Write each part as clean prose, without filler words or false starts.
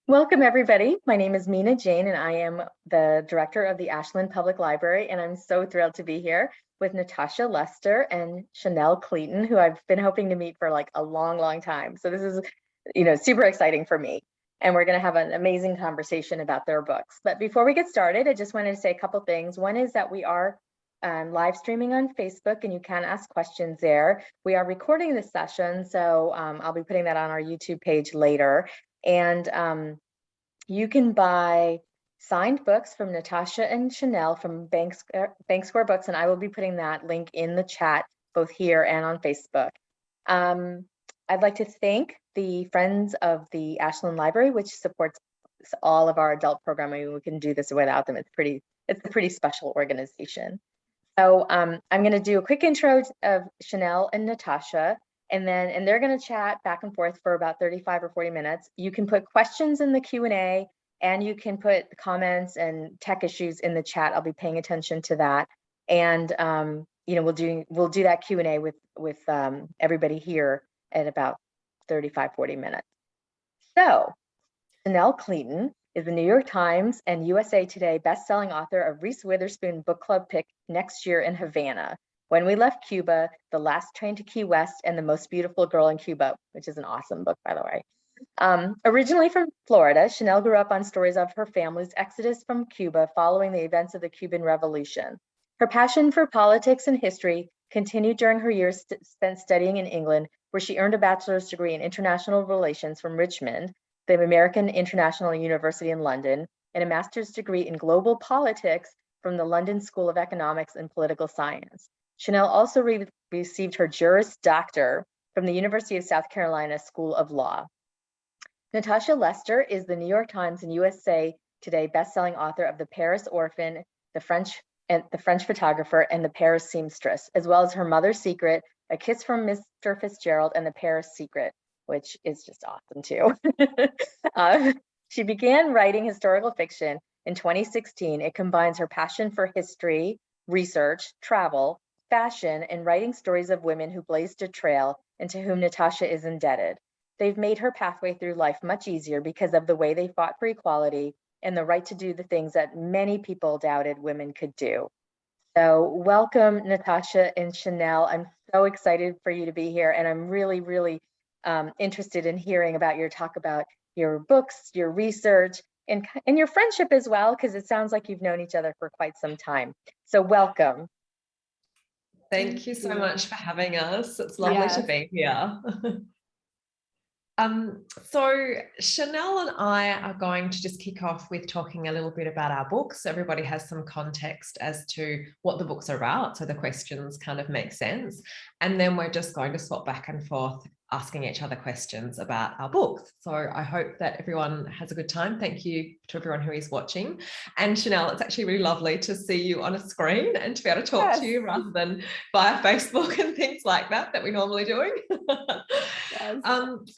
Welcome, everybody. My name is Mina Jane, and I am the director of the Ashland Public Library, and I'm so thrilled to be here with Natasha Lester and Chanel Cleeton, who I've been hoping to meet for like a long, long time. So this is, super exciting for me. And we're going to have an amazing conversation about their books. But before we get started, I just wanted to say a couple things. One is that we are live streaming on Facebook, and you can ask questions there. We are recording this session, so I'll be putting that on our YouTube page later. And you can buy signed books from Natasha and Chanel from Bank Square Books, and I will be putting that link in the chat, both here and on Facebook. I'd like to thank the Friends of the Ashland Library, which supports all of our adult programming. We couldn't do this without them. It's a pretty special organization. So I'm going to do a quick intro of Chanel and Natasha. And they're going to chat back and forth for about 35 or 40 minutes. You can put questions in the Q&A, and you can put comments and tech issues in the chat. I'll be paying attention to that. And we'll do that Q&A with everybody here at about 35, 40 minutes. So Chanel Cleeton is the New York Times and USA Today bestselling author of Reese Witherspoon Book Club pick Next Year in Havana, When We Left Cuba, The Last Train to Key West, and The Most Beautiful Girl in Cuba, which is an awesome book, by the way. Originally from Florida, Chanel grew up on stories of her family's exodus from Cuba following the events of the Cuban Revolution. Her passion for politics and history continued during her years spent studying in England, where she earned a bachelor's degree in international relations from Richmond, the American International University in London, and a master's degree in global politics from the London School of Economics and Political Science. Chanel also received her Juris Doctor from the University of South Carolina School of Law. Natasha Lester is the New York Times and USA Today bestselling author of The Paris Orphan, The French Photographer, and The Paris Seamstress, as well as Her Mother's Secret, A Kiss from Mr. Fitzgerald, and The Paris Secret, which is just awesome too. She began writing historical fiction in 2016. It combines her passion for history, research, travel, fashion, and writing stories of women who blazed a trail and to whom Natasha is indebted. They've made her pathway through life much easier because of the way they fought for equality and the right to do the things that many people doubted women could do. So welcome, Natasha and Chanel. I'm so excited for you to be here, and I'm really, really interested in hearing about your talk about your books, your research, and your friendship as well, because it sounds like you've known each other for quite some time. So welcome. Thank you so much for having us. It's lovely to be here. So Chanel and I are going to just kick off with talking a little bit about our books, so everybody has some context as to what the books are about, so the questions kind of make sense. And then we're just going to swap back and forth asking each other questions about our books. So I hope that everyone has a good time. Thank you to everyone who is watching. And Chanel, it's actually really lovely to see you on a screen and to be able to talk to you rather than via Facebook and things like that we're normally doing.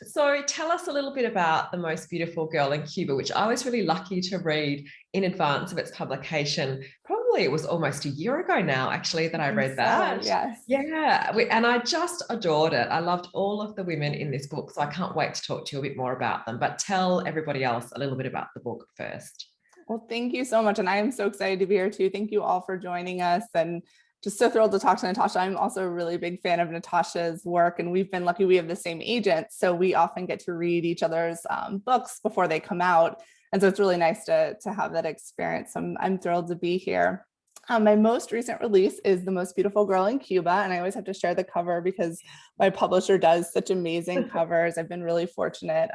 So tell us a little bit about The Most Beautiful Girl in Cuba, which I was really lucky to read in advance of its publication. Probably it was almost a year ago now, actually, that I read that. Yes. Yeah, and I just adored it. I loved all of the women in this book, so I can't wait to talk to you a bit more about them. But tell everybody else a little bit about the book first. Well, thank you so much. And I am so excited to be here too. Thank you all for joining us, and just so thrilled to talk to Natasha. I'm also a really big fan of Natasha's work, and we've been lucky we have the same agent, so we often get to read each other's books before they come out. And so it's really nice to have that experience. I'm thrilled to be here. My most recent release is The Most Beautiful Girl in Cuba, and I always have to share the cover because my publisher does such amazing covers. I've been really fortunate.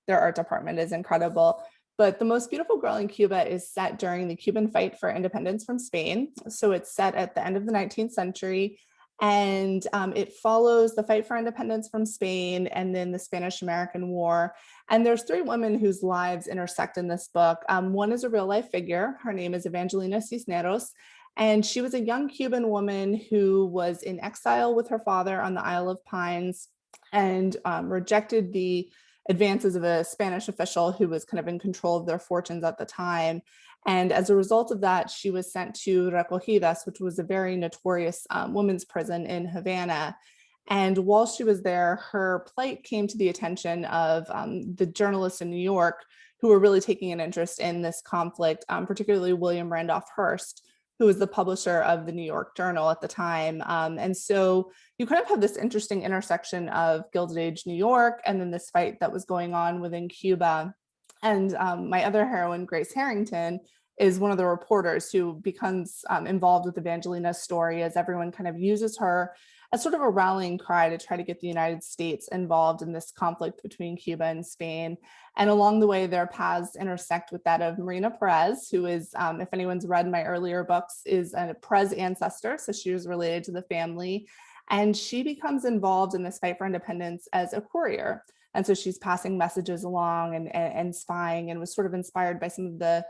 Their art department is incredible. But The Most Beautiful Girl in Cuba is set during the Cuban fight for independence from Spain. So it's set at the end of the 19th century, and it follows the fight for independence from Spain and then the Spanish-American War. And there's three women whose lives intersect in this book. One is a real life figure. Her name is Evangelina Cisneros, and she was a young Cuban woman who was in exile with her father on the Isle of Pines and rejected the advances of a Spanish official who was kind of in control of their fortunes at the time. And as a result of that, she was sent to Recogidas, which was a very notorious women's prison in Havana. And while she was there, her plight came to the attention of the journalists in New York who were really taking an interest in this conflict, particularly William Randolph Hearst, who was the publisher of the New York Journal at the time. And so you kind of have this interesting intersection of Gilded Age New York and then this fight that was going on within Cuba. And my other heroine, Grace Harrington, is one of the reporters who becomes involved with Evangelina's story as everyone kind of uses her as sort of a rallying cry to try to get the United States involved in this conflict between Cuba and Spain. And along the way, their paths intersect with that of Marina Perez, who is, if anyone's read my earlier books, is a Perez ancestor. So she was related to the family. And she becomes involved in this fight for independence as a courier. And so she's passing messages along and spying, and was sort of inspired by some of the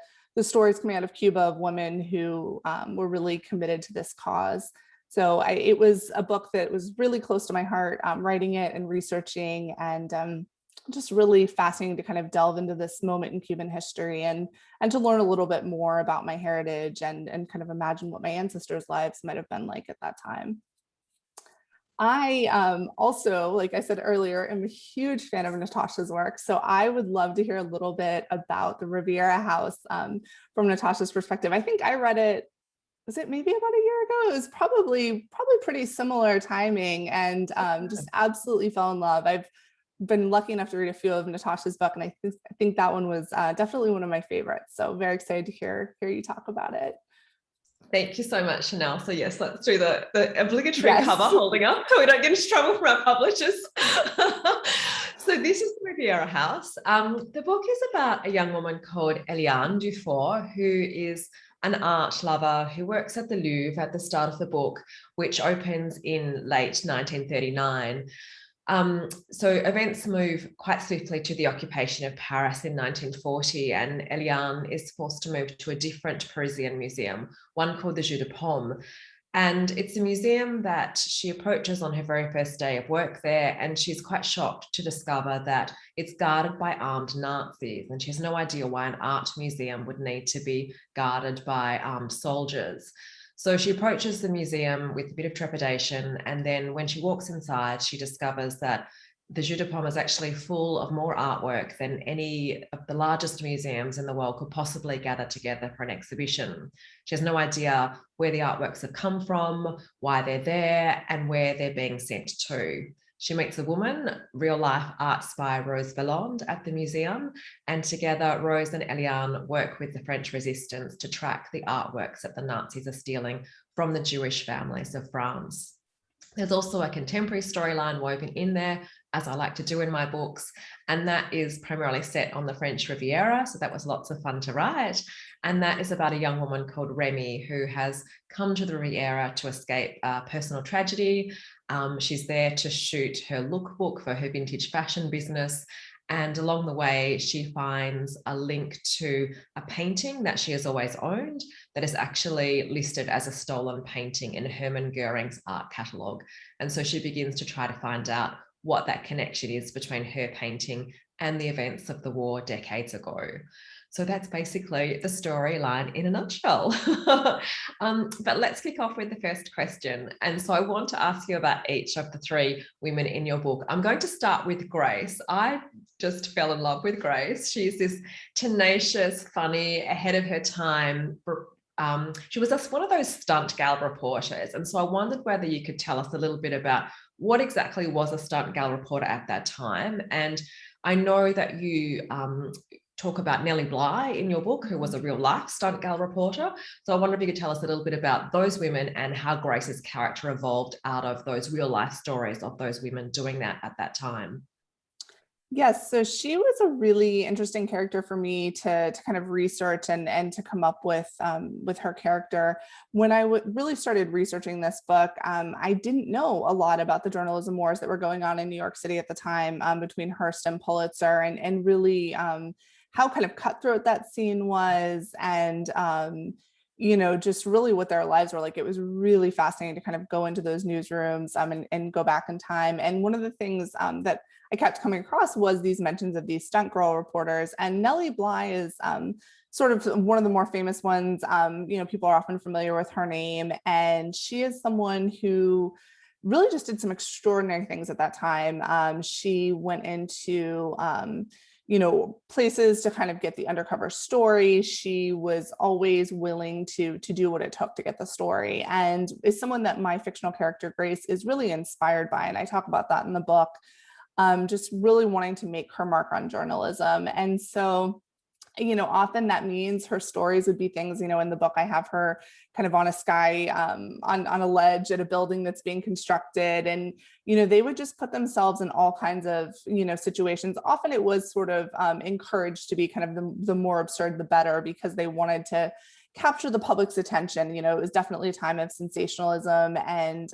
stories coming out of Cuba of women who were really committed to this cause. So it was a book that was really close to my heart, writing it and researching, and just really fascinating to kind of delve into this moment in Cuban history and to learn a little bit more about my heritage and kind of imagine what my ancestors' lives might have been like at that time. I also, like I said earlier, am a huge fan of Natasha's work. So I would love to hear a little bit about the Riviera House from Natasha's perspective. I think I read it, was it maybe about a year ago? It was probably pretty similar timing, and just absolutely fell in love. I've been lucky enough to read a few of Natasha's book, and I think that one was definitely one of my favorites. So very excited to hear you talk about it. Thank you so much, Chanel. So yes, let's do the obligatory cover holding up so we don't get into trouble from our publishers. So this is the Riviera House. The book is about a young woman called Eliane Dufour, who is an art lover who works at the Louvre at the start of the book, which opens in late 1939. So events move quite swiftly to the occupation of Paris in 1940, and Eliane is forced to move to a different Parisian museum, one called the Jeu de Paume. And it's a museum that she approaches on her very first day of work there, and she's quite shocked to discover that it's guarded by armed Nazis, and she has no idea why an art museum would need to be guarded by armed soldiers. So she approaches the museum with a bit of trepidation, and then when she walks inside, she discovers that the Jeu de Paume is actually full of more artwork than any of the largest museums in the world could possibly gather together for an exhibition. She has no idea where the artworks have come from, why they're there, and where they're being sent to. She meets a woman, real-life art spy Rose Valon, at the museum, and together Rose and Eliane work with the French resistance to track the artworks that the Nazis are stealing from the Jewish families of France. There's also a contemporary storyline woven in there, as I like to do in my books, and that is primarily set on the French Riviera, so that was lots of fun to write. And that is about a young woman called Remy who has come to the Riviera to escape personal tragedy. She's there to shoot her lookbook for her vintage fashion business. And along the way, she finds a link to a painting that she has always owned that is actually listed as a stolen painting in Hermann Goering's art catalogue. And so she begins to try to find out what that connection is between her painting and the events of the war decades ago. So that's basically the storyline in a nutshell. But let's kick off with the first question. And so I want to ask you about each of the three women in your book. I'm going to start with Grace. I just fell in love with Grace. She's this tenacious, funny, ahead of her time. She was just one of those stunt gal reporters. And so I wondered whether you could tell us a little bit about what exactly was a stunt gal reporter at that time. And I know that you talk about Nellie Bly in your book, who was a real life stunt gal reporter. So I wonder if you could tell us a little bit about those women and how Grace's character evolved out of those real life stories of those women doing that at that time. Yes, so she was a really interesting character for me to kind of research and to come up with her character. When I really started researching this book, I didn't know a lot about the journalism wars that were going on in New York City at the time between Hearst and Pulitzer, and really how kind of cutthroat that scene was, and just really what their lives were like. It was really fascinating to kind of go into those newsrooms and go back in time. And one of the things that I kept coming across was these mentions of these stunt girl reporters, and Nellie Bly is sort of one of the more famous ones. People are often familiar with her name, and she is someone who really just did some extraordinary things at that time. She went into places to kind of get the undercover story. She was always willing to do what it took to get the story, and is someone that my fictional character Grace is really inspired by. And I talk about that in the book, just really wanting to make her mark on journalism. And so, often that means her stories would be things, in the book, I have her kind of on a sky, on a ledge at a building that's being constructed. And, they would just put themselves in all kinds of, situations. Often it was sort of encouraged to be kind of the more absurd, the better, because they wanted to capture the public's attention. It was definitely a time of sensationalism and,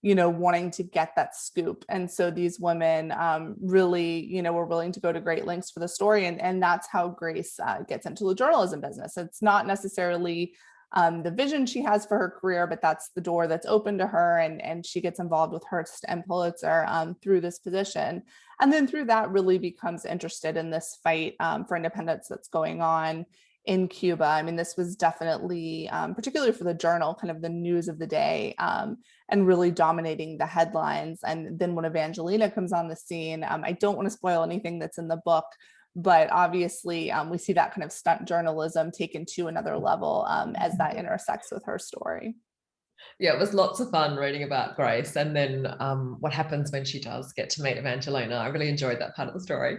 wanting to get that scoop. And so these women really, were willing to go to great lengths for the story. And that's how Grace gets into the journalism business. It's not necessarily the vision she has for her career, but that's the door that's open to her. And she gets involved with Hearst and Pulitzer through this position. And then through that really becomes interested in this fight for independence that's going on in Cuba. I mean, this was definitely, particularly for the Journal, kind of the news of the day, and really dominating the headlines. And then when Evangelina comes on the scene, I don't want to spoil anything that's in the book, but obviously we see that kind of stunt journalism taken to another level as that intersects with her story. Yeah, it was lots of fun reading about Grace, and then what happens when she does get to meet Evangelina. I really enjoyed that part of the story.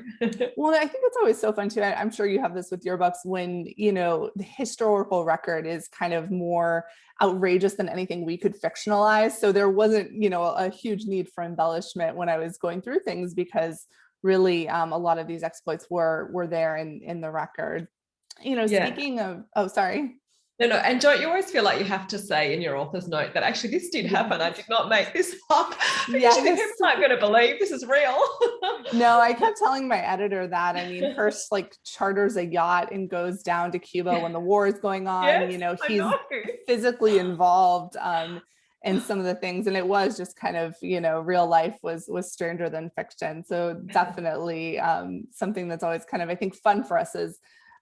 Well, I think it's always so fun too. I'm sure you have this with your books when, the historical record is kind of more outrageous than anything we could fictionalize. So there wasn't, a huge need for embellishment when I was going through things, because really a lot of these exploits were there in the record. Speaking of, oh, sorry. No, and don't you always feel like you have to say in your author's note that actually this did happen? I did not make this up. Because you think people aren't going to believe this is real. No, I kept telling my editor that. I mean, Hearst charters a yacht and goes down to Cuba when the war is going on. Yes, he's physically involved in some of the things, and it was just kind of, real life was stranger than fiction. So definitely something that's always kind of, I think, fun for us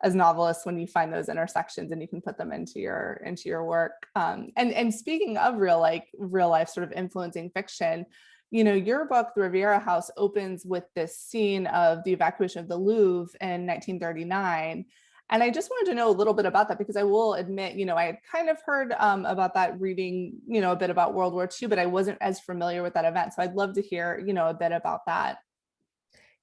as novelists, when you find those intersections and you can put them into your work. And speaking of real life sort of influencing fiction, your book, The Riviera House, opens with this scene of the evacuation of the Louvre in 1939. And I just wanted to know a little bit about that, because I will admit, I had kind of heard about that reading, a bit about World War II, but I wasn't as familiar with that event. So I'd love to hear, a bit about that.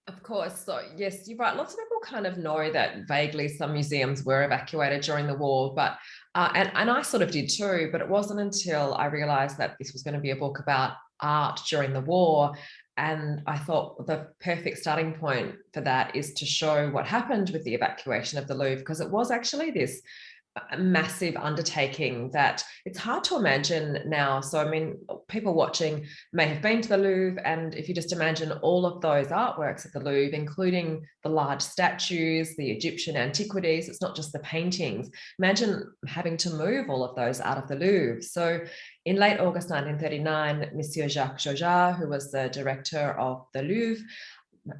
Of course. So yes, you're right. Lots of people kind of know that vaguely some museums were evacuated during the war, but and I sort of did too, but it wasn't until I realized that this was going to be a book about art during the war. And I thought the perfect starting point for that is to show what happened with the evacuation of the Louvre, because it was actually this massive undertaking that it's hard to imagine now. So, I mean, people watching may have been to the Louvre, and if you just imagine all of those artworks at the Louvre, including the large statues, the Egyptian antiquities, it's not just the paintings. Imagine having to move all of those out of the Louvre. So in late August 1939, Monsieur Jacques Jaujart, who was the director of the Louvre,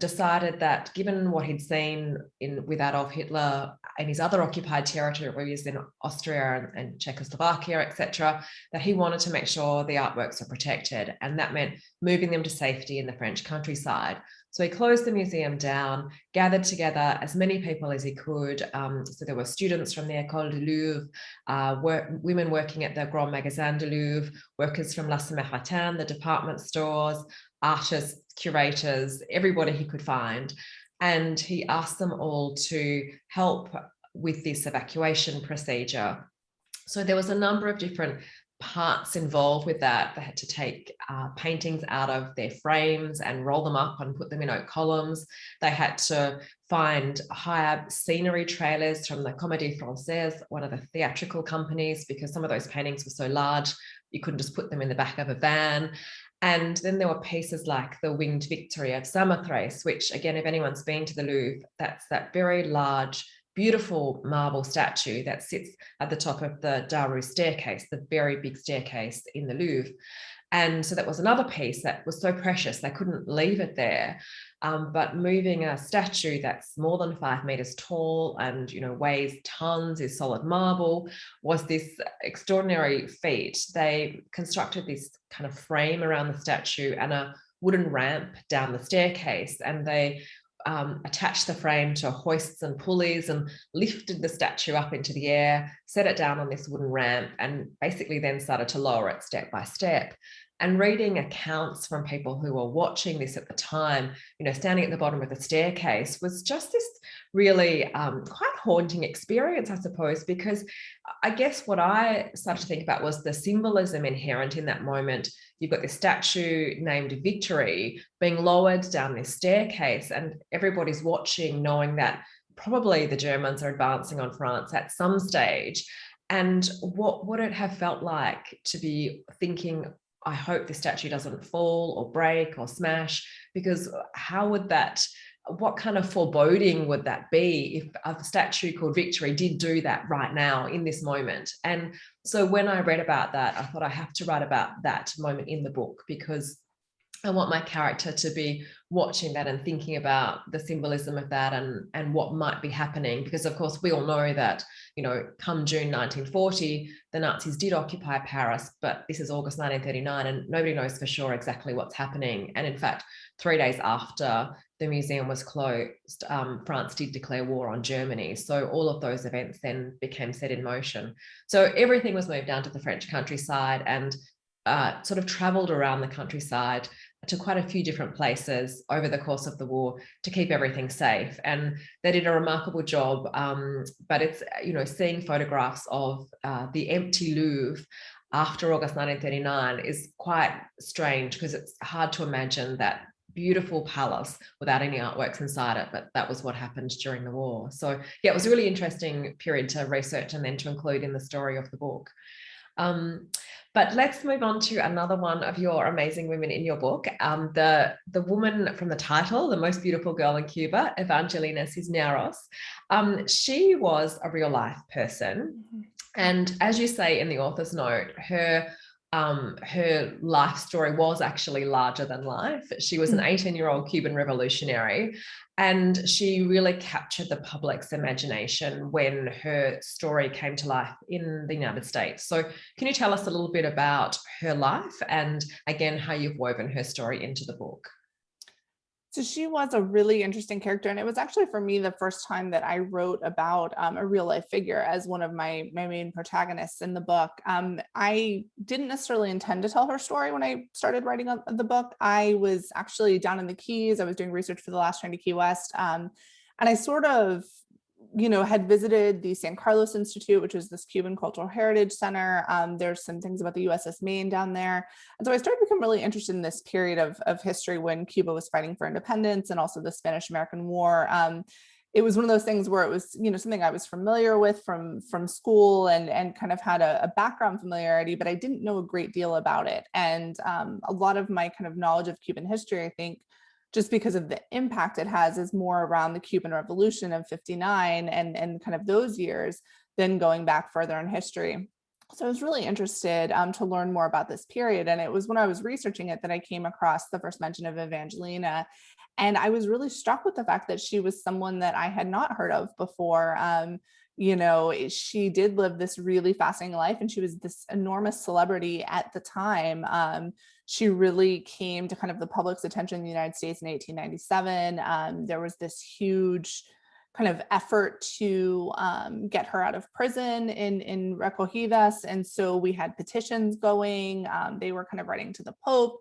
decided that given what he'd seen with Adolf Hitler and his other occupied territories in Austria and Czechoslovakia, etc., that he wanted to make sure the artworks were protected. And that meant moving them to safety in the French countryside. So he closed the museum down, gathered together as many people as he could. So there were students from the École du Louvre, women working at the Grand Magasin du Louvre, workers from La Samaritaine, the department stores, artists, curators, everybody he could find. And he asked them all to help with this evacuation procedure. So there was a number of different parts involved with that. They had to take paintings out of their frames and roll them up and put them in oak columns. They had to hire scenery trailers from the Comédie Française, one of the theatrical companies, because some of those paintings were so large, you couldn't just put them in the back of a van. And then there were pieces like the Winged Victory of Samothrace, which, again, if anyone's been to the Louvre, that's that very large, beautiful marble statue that sits at the top of the Daru staircase, the very big staircase in the Louvre. And so that was another piece that was so precious, they couldn't leave it there. But moving a statue that's more than 5 meters tall and, weighs tons, is solid marble, was this extraordinary feat. They constructed this kind of frame around the statue and a wooden ramp down the staircase, and they attached the frame to hoists and pulleys and lifted the statue up into the air, set it down on this wooden ramp, and basically then started to lower it step by step. And reading accounts from people who were watching this at the time, standing at the bottom of the staircase, was just this really quite haunting experience, I suppose, because I guess what I started to think about was the symbolism inherent in that moment. You've got this statue named Victory being lowered down this staircase, and everybody's watching, knowing that probably the Germans are advancing on France at some stage. And what would it have felt like to be thinking, I hope the statue doesn't fall or break or smash, because what kind of foreboding would that be if a statue called Victory did do that right now in this moment? And so when I read about that, I thought I have to write about that moment in the book, because I want my character to be watching that and thinking about the symbolism of that and what might be happening. Because of course we all know that, come June 1940, the Nazis did occupy Paris, but this is August 1939 and nobody knows for sure exactly what's happening. And in fact, 3 days after the museum was closed, France did declare war on Germany. So all of those events then became set in motion. So everything was moved down to the French countryside and sort of traveled around the countryside to quite a few different places over the course of the war to keep everything safe. And they did a remarkable job. But it's, seeing photographs of the empty Louvre after August 1939 is quite strange, because it's hard to imagine that beautiful palace without any artworks inside it, but that was what happened during the war. So yeah, it was a really interesting period to research and then to include in the story of the book. But let's move on to another one of your amazing women in your book. The woman from the title, The Most Beautiful Girl in Cuba, Evangelina Cisneros. She was a real life person. And as you say in the author's note, her life story was actually larger than life. She was an 18-year-old Cuban revolutionary, and she really captured the public's imagination when her story came to life in the United States. So can you tell us a little bit about her life and, again, how you've woven her story into the book? So she was a really interesting character. And it was actually, for me, the first time that I wrote about a real life figure as one of my main protagonists in the book. I didn't necessarily intend to tell her story when I started writing the book. I was actually down in the Keys. I was doing research for the last train to Key West. And I sort of, had visited the San Carlos Institute, which is this Cuban Cultural Heritage Center. There's some things about the USS Maine down there. And so I started to become really interested in this period of history when Cuba was fighting for independence, and also the Spanish-American War. It was one of those things where it was, something I was familiar with from school and kind of had a background familiarity, but I didn't know a great deal about it. And a lot of my kind of knowledge of Cuban history, I think, just because of the impact it has, is more around the Cuban Revolution of '59 and kind of those years than going back further in history. So I was really interested to learn more about this period. And it was when I was researching it that I came across the first mention of Evangelina. And I was really struck with the fact that she was someone that I had not heard of before. She did live this really fascinating life, and she was this enormous celebrity at the time. She really came to kind of the public's attention in the United States in 1897. There was this huge kind of effort to get her out of prison in Recogidas. And so we had petitions going. They were kind of writing to the Pope,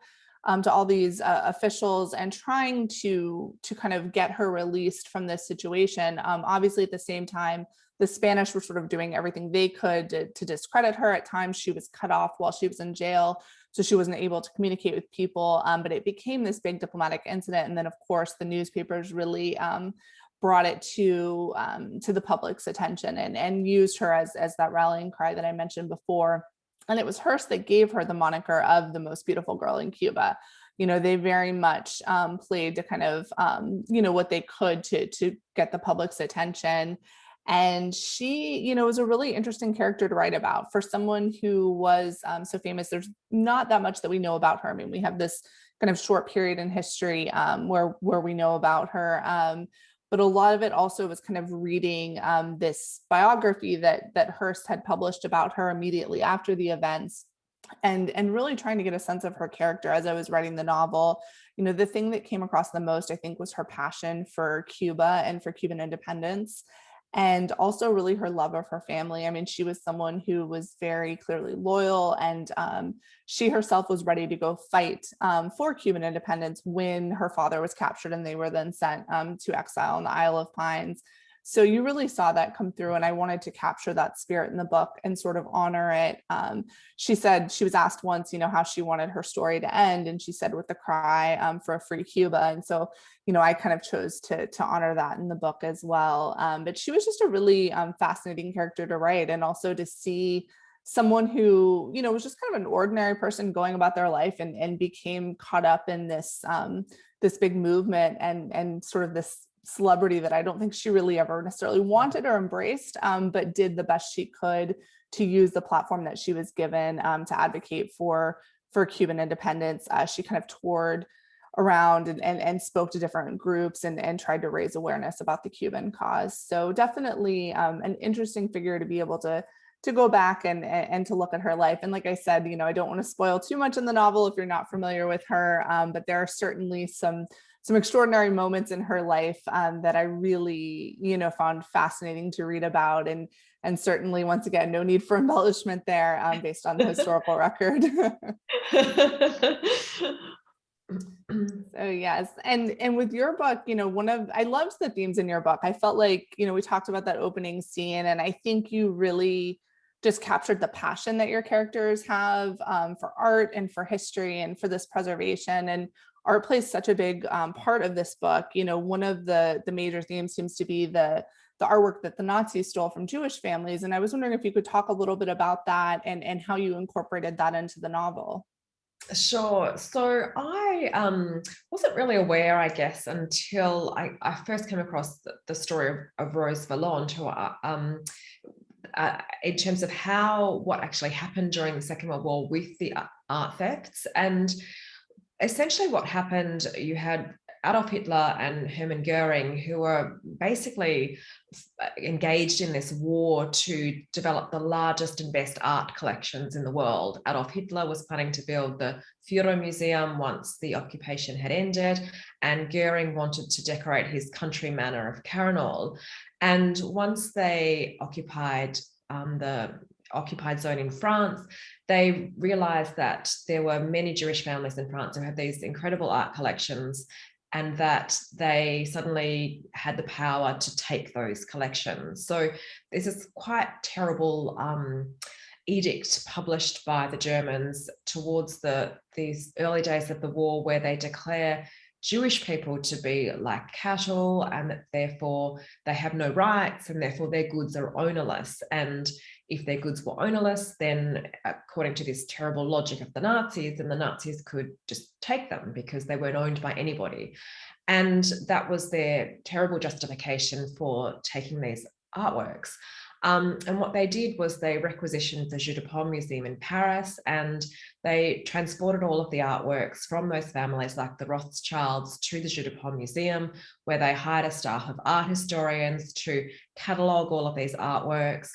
to all these officials, and trying to kind of get her released from this situation. Obviously, at the same time, the Spanish were sort of doing everything they could to discredit her. At times, she was cut off while she was in jail, so she wasn't able to communicate with people. But it became this big diplomatic incident. And then, of course, the newspapers really brought it to the public's attention and used her as that rallying cry that I mentioned before. And it was Hearst that gave her the moniker of the most beautiful girl in Cuba. They very much played to kind of, what they could to get the public's attention. And she, was a really interesting character to write about for someone who was so famous. There's not that much that we know about her. I mean, we have this kind of short period in history where we know about her. But a lot of it also was kind of reading this biography that Hearst had published about her immediately after the events, and really trying to get a sense of her character as I was writing the novel. The thing that came across the most, I think, was her passion for Cuba and for Cuban independence, and also really her love of her family. I mean, she was someone who was very clearly loyal, and she herself was ready to go fight for Cuban independence when her father was captured and they were then sent to exile on the Isle of Pines. So you really saw that come through, and I wanted to capture that spirit in the book and sort of honor it. She said, she was asked once, how she wanted her story to end, and she said with the cry for a free Cuba. And so, I kind of chose to honor that in the book as well. But she was just a really fascinating character to write, and also to see someone who, was just kind of an ordinary person going about their life and became caught up in this this big movement and sort of this celebrity that I don't think she really ever necessarily wanted or embraced, but did the best she could to use the platform that she was given to advocate for Cuban independence. She kind of toured around and spoke to different groups and tried to raise awareness about the Cuban cause. So definitely an interesting figure to be able to go back and to look at her life. And like I said, I don't want to spoil too much in the novel if you're not familiar with her, but there are certainly some extraordinary moments in her life that I really, found fascinating to read about. And certainly, once again, no need for embellishment there based on the historical record. So yes. And with your book, I loved the themes in your book. I felt like, we talked about that opening scene, and I think you really just captured the passion that your characters have for art and for history and for this preservation. And art plays such a big part of this book. One of the major themes seems to be the artwork that the Nazis stole from Jewish families. And I was wondering if you could talk a little bit about that and how you incorporated that into the novel. Sure. So I wasn't really aware, I guess, until I first came across the story of Rose Valon, in terms of what actually happened during the Second World War with the art thefts. And essentially what happened, you had Adolf Hitler and Hermann Goering, who were basically engaged in this war to develop the largest and best art collections in the world. Adolf Hitler was planning to build the Führer Museum once the occupation had ended, and Goering wanted to decorate his country manor of Carinol. And once they occupied the occupied zone in France, they realized that there were many Jewish families in France who had these incredible art collections, and that they suddenly had the power to take those collections. So there's this quite terrible edict published by the Germans towards these early days of the war, where they declare Jewish people to be like cattle, and that therefore they have no rights, and therefore their goods are ownerless. And if their goods were ownerless, then according to this terrible logic of the Nazis, then the Nazis could just take them because they weren't owned by anybody. And that was their terrible justification for taking these artworks. And what they did was they requisitioned the Jeu de Paume Museum in Paris, and they transported all of the artworks from those families like the Rothschilds to the Jeu de Paume Museum, where they hired a staff of art historians to catalogue all of these artworks,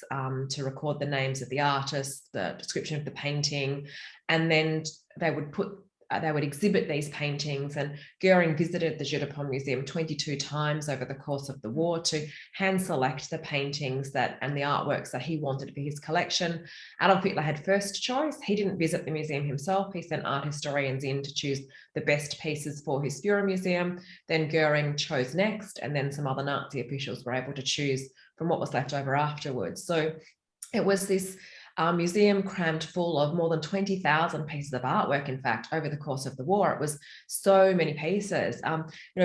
to record the names of the artists, the description of the painting, and then they would exhibit these paintings. And Goering visited the Jeu de Paume Museum 22 times over the course of the war to hand select the paintings and the artworks that he wanted for his collection. Adolf Hitler had first choice. He didn't visit the museum himself. He sent art historians in to choose the best pieces for his Führer Museum. Then Goering chose next, and then some other Nazi officials were able to choose from what was left over afterwards. So it was this museum crammed full of more than 20,000 pieces of artwork. In fact, over the course of the war, it was so many pieces.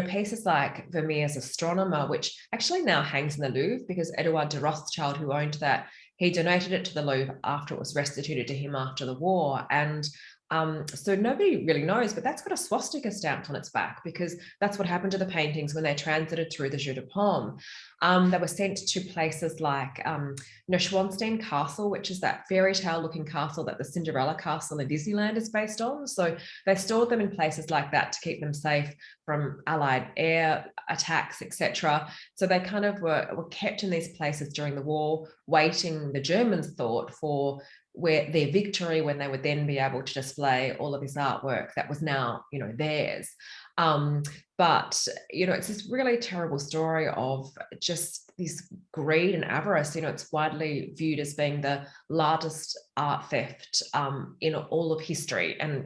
Pieces like Vermeer's Astronomer, which actually now hangs in the Louvre because Edouard de Rothschild, who owned that, he donated it to the Louvre after it was restituted to him after the war. And So nobody really knows, but that's got a swastika stamped on its back because that's what happened to the paintings when they transited through the Jeu de Paume. They were sent to places like Neuschwanstein Castle, which is that fairy tale looking castle that the Cinderella Castle in Disneyland is based on. So they stored them in places like that to keep them safe from Allied air attacks, etc. So they kind of were kept in these places during the war, waiting, the Germans thought, for where their victory, when they would then be able to display all of this artwork that was now, theirs. But, it's this really terrible story of just this greed and avarice. It's widely viewed as being the largest art theft in all of history. And,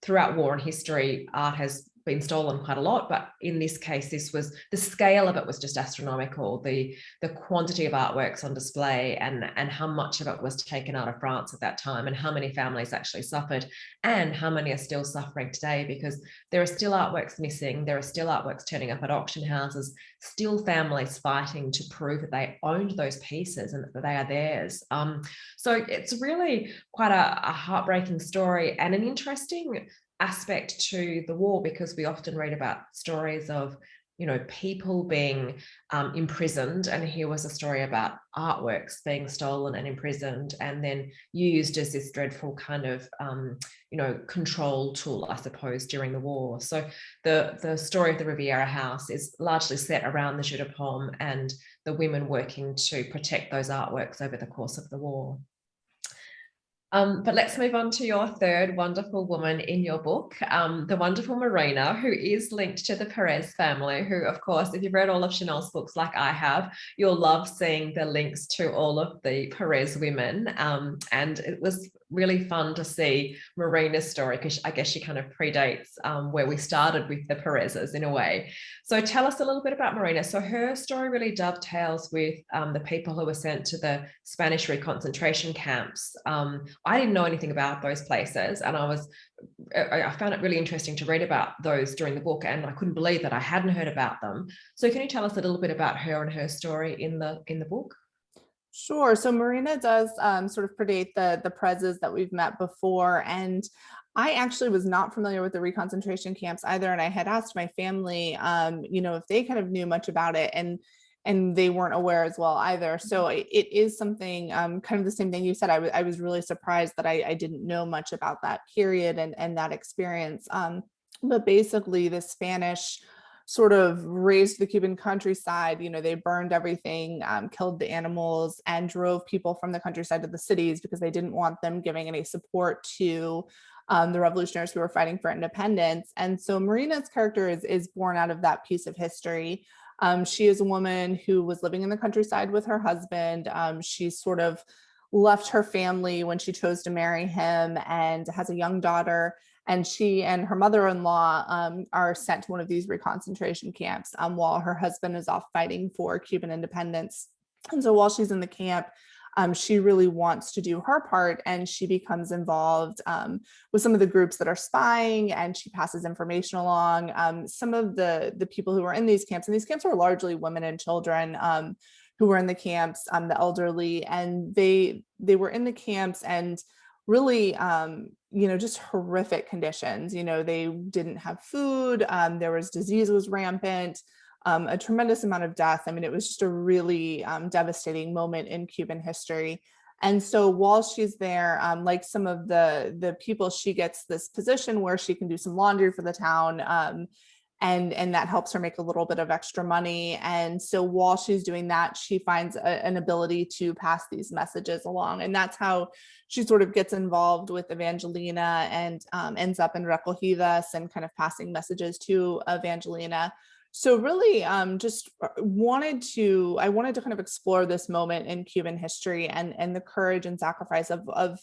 throughout war and history, art has been stolen quite a lot, but in this case, the scale of it was just astronomical. The quantity of artworks on display and how much of it was taken out of France at that time, and how many families actually suffered, and how many are still suffering today, because there are still artworks missing. There are still artworks turning up at auction houses, still families fighting to prove that they owned those pieces and that they are theirs. So it's really quite a heartbreaking story and an interesting aspect to the war, because we often read about stories of people being imprisoned, and here was a story about artworks being stolen and imprisoned and then used as this dreadful kind of control tool, I suppose, during the war. So the story of the Riviera House is largely set around the Jeu de Paume and the women working to protect those artworks over the course of the war. But let's move on to your third wonderful woman in your book, the wonderful Marina, who is linked to the Perez family, who, of course, if you've read all of Chanel's books like I have, you'll love seeing the links to all of the Perez women. And it was really fun to see Marina's story, because I guess she kind of predates where we started with the Perez's in a way. So tell us a little bit about Marina. So her story really dovetails with the people who were sent to the Spanish reconcentration camps. I didn't know anything about those places, and I found it really interesting to read about those during the book, and I couldn't believe that I hadn't heard about them. So can you tell us a little bit about her and her story in the book? Sure. So Marina does sort of predate the Prezes that we've met before. And I actually was not familiar with the reconcentration camps either. And I had asked my family, if they kind of knew much about it, and they weren't aware as well either. So it is something kind of the same thing you said. I was really surprised that I didn't know much about that period and that experience. But basically the Spanish sort of razed the Cuban countryside. They burned everything, killed the animals, and drove people from the countryside to the cities because they didn't want them giving any support to the revolutionaries who were fighting for independence. And so Marina's character is born out of that piece of history. She is a woman who was living in the countryside with her husband. She sort of left her family when she chose to marry him and has a young daughter. And she and her mother-in-law are sent to one of these reconcentration camps while her husband is off fighting for Cuban independence. And so while she's in the camp, she really wants to do her part, and she becomes involved with some of the groups that are spying, and she passes information along. Some of the people who are in these camps, and these camps are largely women and children who were in the camps, the elderly, and they were in the camps and really, just horrific conditions. They didn't have food. There was disease was rampant. A tremendous amount of death. I mean, it was just a really devastating moment in Cuban history. And so while she's there, like some of the people, she gets this position where she can do some laundry for the town. And that helps her make a little bit of extra money. And so while she's doing that, she finds an ability to pass these messages along. And that's how she sort of gets involved with Evangelina and ends up in Recogidas and kind of passing messages to Evangelina. So really just wanted to kind of explore this moment in Cuban history and the courage and sacrifice of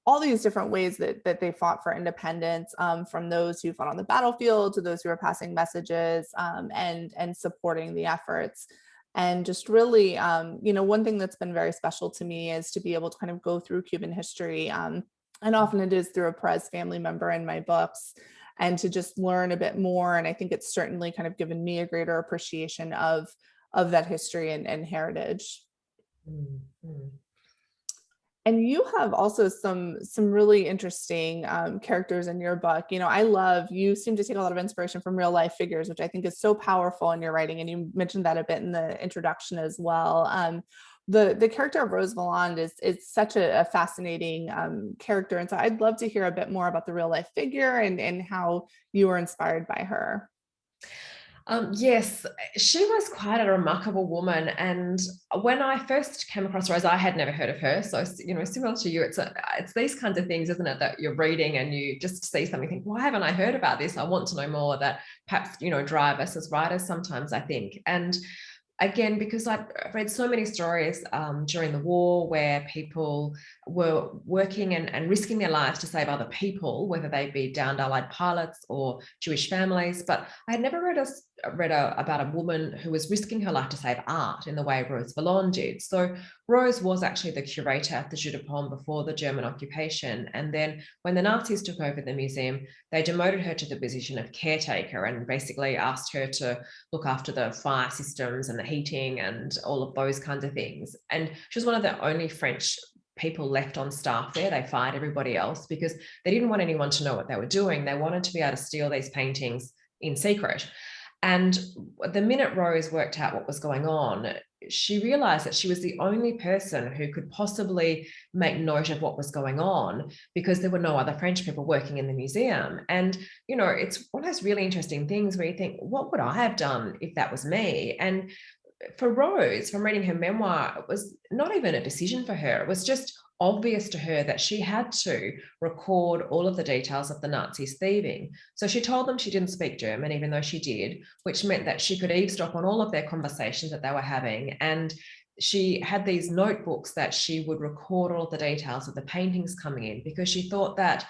all these different ways that they fought for independence, from those who fought on the battlefield to those who were passing messages and supporting the efforts. And just really, one thing that's been very special to me is to be able to kind of go through Cuban history. And often it is through a Perez family member in my books, and to just learn a bit more. And I think it's certainly kind of given me a greater appreciation of that history and heritage. Mm-hmm. And you have also some really interesting characters in your book. You know, you seem to take a lot of inspiration from real life figures, which I think is so powerful in your writing. And you mentioned that a bit in the introduction as well. The character of Rose Valon is such a fascinating character. And so I'd love to hear a bit more about the real life figure and how you were inspired by her. Yes, she was quite a remarkable woman. And when I first came across Rose, I had never heard of her. So, you know, similar to you, it's these kinds of things, isn't it, that you're reading and you just see something, think, why haven't I heard about this? I want to know more. That perhaps, you know, drive us as writers sometimes, I think. And again, because I've read so many stories during the war where people were working and risking their lives to save other people, whether they be downed Allied pilots or Jewish families. But I had never read about a woman who was risking her life to save art in the way Rose Valon did. So Rose was actually the curator at the Jeu de Paume before the German occupation. And then when the Nazis took over the museum, they demoted her to the position of caretaker and basically asked her to look after the fire systems and the heating and all of those kinds of things. And she was one of the only French people left on staff there. They fired everybody else because they didn't want anyone to know what they were doing. They wanted to be able to steal these paintings in secret. And the minute Rose worked out what was going on, she realized that she was the only person who could possibly make note of what was going on because there were no other French people working in the museum. And, you know, it's one of those really interesting things where you think, what would I have done if that was me? And for Rose, from reading her memoir, it was not even a decision for her. It was just obvious to her that she had to record all of the details of the Nazis thieving. So she told them she didn't speak German, even though she did, which meant that she could eavesdrop on all of their conversations that they were having. And she had these notebooks that she would record all of the details of the paintings coming in because she thought that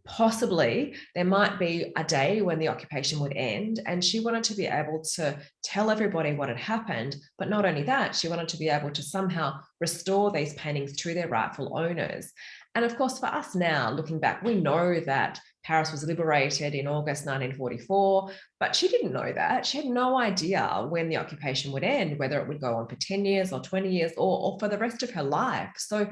possibly there might be a day when the occupation would end, and she wanted to be able to tell everybody what had happened. But not only that, she wanted to be able to somehow restore these paintings to their rightful owners. And of course, for us now, looking back, we know that Paris was liberated in August 1944, but she didn't know that. She had no idea when the occupation would end, whether it would go on for 10 years or 20 years or for the rest of her life. So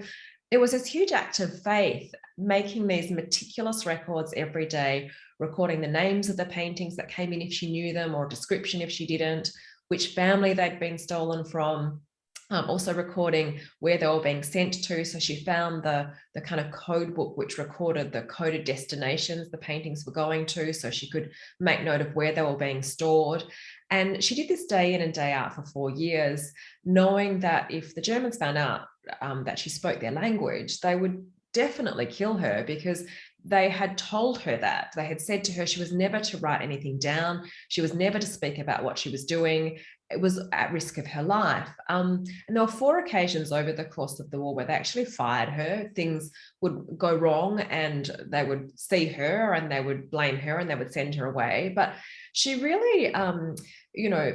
it was this huge act of faith, making these meticulous records every day, recording the names of the paintings that came in if she knew them, or a description if she didn't, which family they'd been stolen from, also recording where they were being sent to. So she found the kind of code book which recorded the coded destinations the paintings were going to, so she could make note of where they were being stored. And she did this day in and day out for 4 years, knowing that if the Germans found out that she spoke their language, they would definitely kill her, because they had told her that. They had said to her she was never to write anything down. She was never to speak about what she was doing. It was at risk of her life. And there were 4 occasions over the course of the war where they actually fired her. Things would go wrong and they would see her and they would blame her and they would send her away. But she really,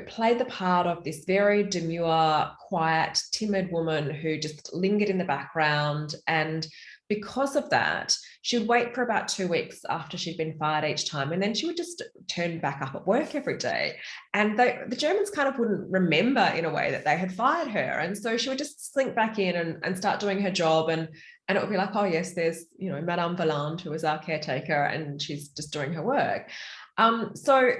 played the part of this very demure, quiet, timid woman who just lingered in the background. And because of that, she would wait for about 2 weeks after she'd been fired each time, and then she would just turn back up at work every day. And the Germans kind of wouldn't remember in a way that they had fired her. And so she would just slink back in and start doing her job. And it would be like, oh yes, there's, Madame Valon, who is our caretaker, and she's just doing her work. And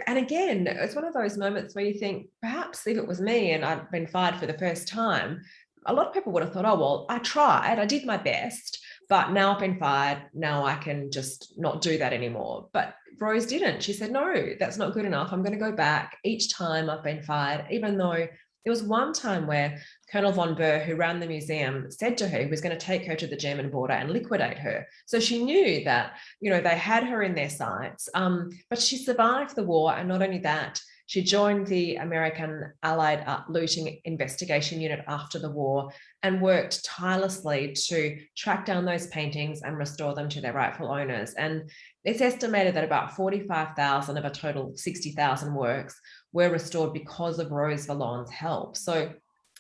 again, it's one of those moments where you think, perhaps if it was me and I'd been fired for the first time, a lot of people would have thought, oh, well, I tried, I did my best, but now I've been fired. Now I can just not do that anymore. But Rose didn't. She said, no, that's not good enough. I'm going to go back each time I've been fired, even though there was one time where Colonel von Burr, who ran the museum, said to her he was going to take her to the German border and liquidate her. So she knew that, they had her in their sights, but she survived the war. And not only that, she joined the American Allied looting investigation unit after the war and worked tirelessly to track down those paintings and restore them to their rightful owners. And it's estimated that about 45,000 of a total of 60,000 works were restored because of Rose Valon's help. So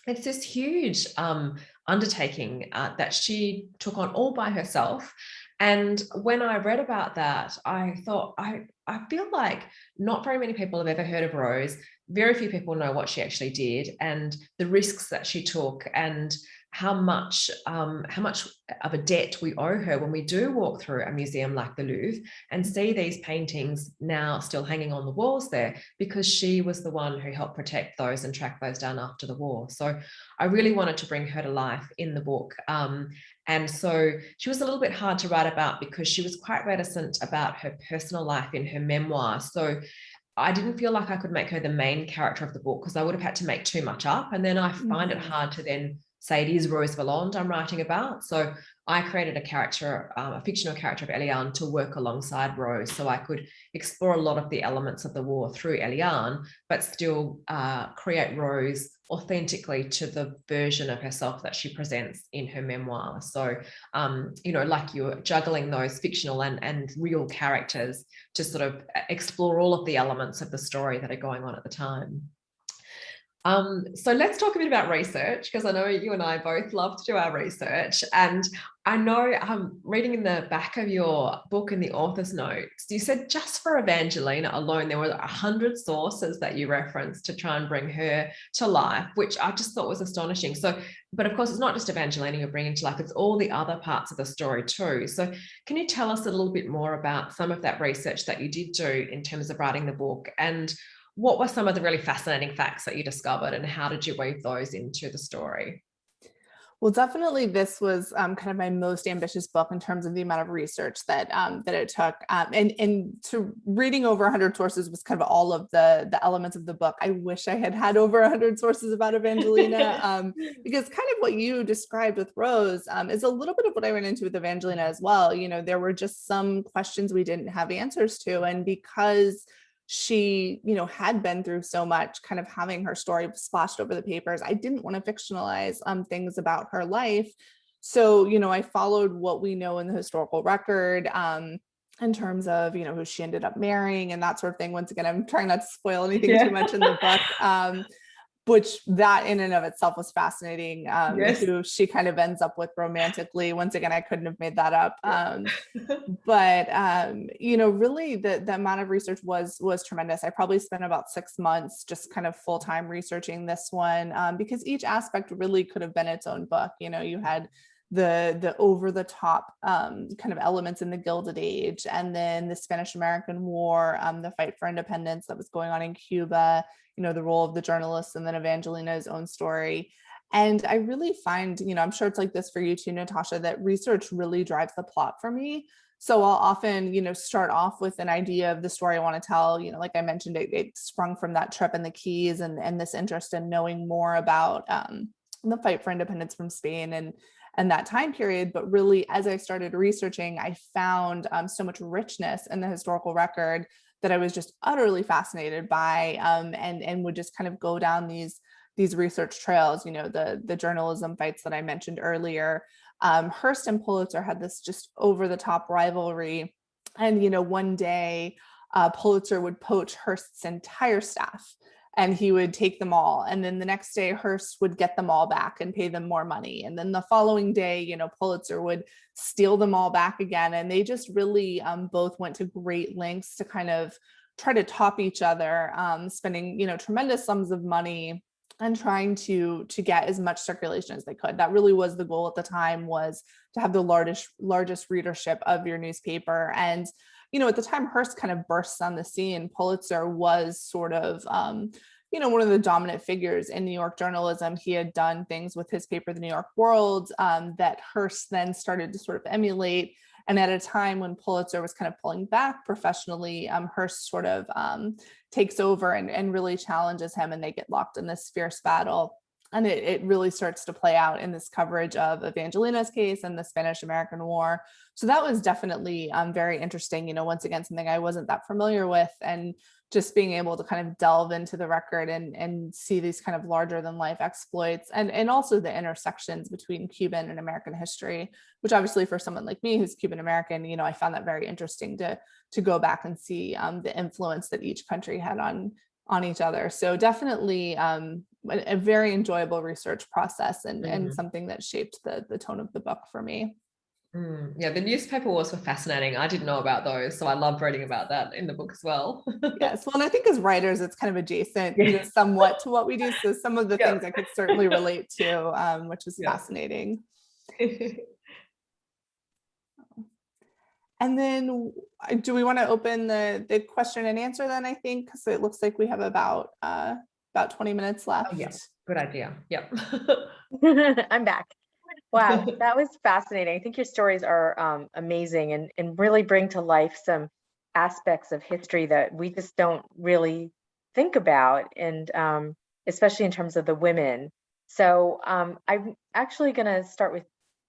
it's this huge undertaking that she took on all by herself. And when I read about that, I thought, I feel like not very many people have ever heard of Rose. Very few people know what she actually did and the risks that she took and how much of a debt we owe her when we do walk through a museum like the Louvre and see these paintings now still hanging on the walls there, because she was the one who helped protect those and track those down after the war. So I really wanted to bring her to life in the book. And so she was a little bit hard to write about because she was quite reticent about her personal life in her memoir. So I didn't feel like I could make her the main character of the book, because I would have had to make too much up. And then I find it hard to then say it is Rose Valon I'm writing about. So I created a character, a fictional character of Eliane to work alongside Rose, so I could explore a lot of the elements of the war through Eliane, but still create Rose authentically to the version of herself that she presents in her memoir. So, you know, like you're juggling those fictional and real characters to sort of explore all of the elements of the story that are going on at the time. So let's talk a bit about research, because I know you and I both love to do our research. And I know reading in the back of your book in the author's notes, you said just for Evangelina alone, there were 100 sources that you referenced to try and bring her to life, which I just thought was astonishing. So, but of course, it's not just Evangelina you're bringing to life, it's all the other parts of the story too. So can you tell us a little bit more about some of that research that you did do in terms of writing the book, and what were some of the really fascinating facts that you discovered, and how did you weave those into the story? Well, definitely this was kind of my most ambitious book in terms of the amount of research that that it took. And to reading over 100 sources was kind of all of the elements of the book. I wish I had had over 100 sources about Evangelina, because kind of what you described with Rose is a little bit of what I ran into with Evangelina as well. You know, there were just some questions we didn't have answers to. And because she, you know, had been through so much, kind of having her story splashed over the papers, I didn't want to fictionalize things about her life. So, you know, I followed what we know in the historical record in terms of, you know, who she ended up marrying and that sort of thing. Once again, I'm trying not to spoil anything too much in the book. Which that in and of itself was fascinating, Yes. who she kind of ends up with romantically. Once again, I couldn't have made that up. But you know, really the amount of research was tremendous. I probably spent about 6 months just kind of full-time researching this one, because each aspect really could have been its own book. You know, you had the over the top kind of elements in the Gilded Age, and then the Spanish American War, the fight for independence that was going on in Cuba, you know, the role of the journalists, and then Evangelina's own story. And I really find, you know, I'm sure it's like this for you too, Natasha, that research really drives the plot for me. So I'll often, you know, start off with an idea of the story I want to tell. You know, like I mentioned, it sprung from that trip in the Keys and this interest in knowing more about the fight for independence from Spain and that time period. But really, as I started researching, I found so much richness in the historical record that I was just utterly fascinated by, and would just kind of go down these research trails. You know, the journalism fights that I mentioned earlier. Hearst and Pulitzer had this just over the top rivalry, and you know, one day Pulitzer would poach Hearst's entire staff, and he would take them all. And then the next day, Hearst would get them all back and pay them more money. And then the following day, you know, Pulitzer would steal them all back again. And they just really both went to great lengths to kind of try to top each other, spending, you know, tremendous sums of money and trying to get as much circulation as they could. That really was the goal at the time, was to have the largest readership of your newspaper. And you know, at the time Hearst kind of bursts on the scene, Pulitzer was sort of, you know, one of the dominant figures in New York journalism. He had done things with his paper, the New York World, that Hearst then started to sort of emulate. And at a time when Pulitzer was kind of pulling back professionally, Hearst sort of takes over and really challenges him, and they get locked in this fierce battle. And it really starts to play out in this coverage of Evangelina's case and the Spanish American War. So that was definitely very interesting. You know, once again, something I wasn't that familiar with, and just being able to kind of delve into the record and see these kind of larger than life exploits, and also the intersections between Cuban and American history, which obviously for someone like me who's Cuban American, you know, I found that very interesting to go back and see the influence that each country had on each other. So definitely a very enjoyable research process, and something that shaped the tone of the book for me. Yeah, the newspaper wars were fascinating. I didn't know about those, so I loved reading about that in the book as well. Yes. Well, and I think as writers, it's kind of adjacent, Yeah. somewhat to what we do. So some of the Yeah. things I could certainly relate to, which is Yeah. fascinating. And then do we want to open the question and answer then, I think, because it looks like we have about 20 minutes left. Oh, yeah, good idea. Yep. I'm back. Wow, that was fascinating. I think your stories are amazing and really bring to life some aspects of history that we just don't really think about, and especially in terms of the women. So I'm actually going to start with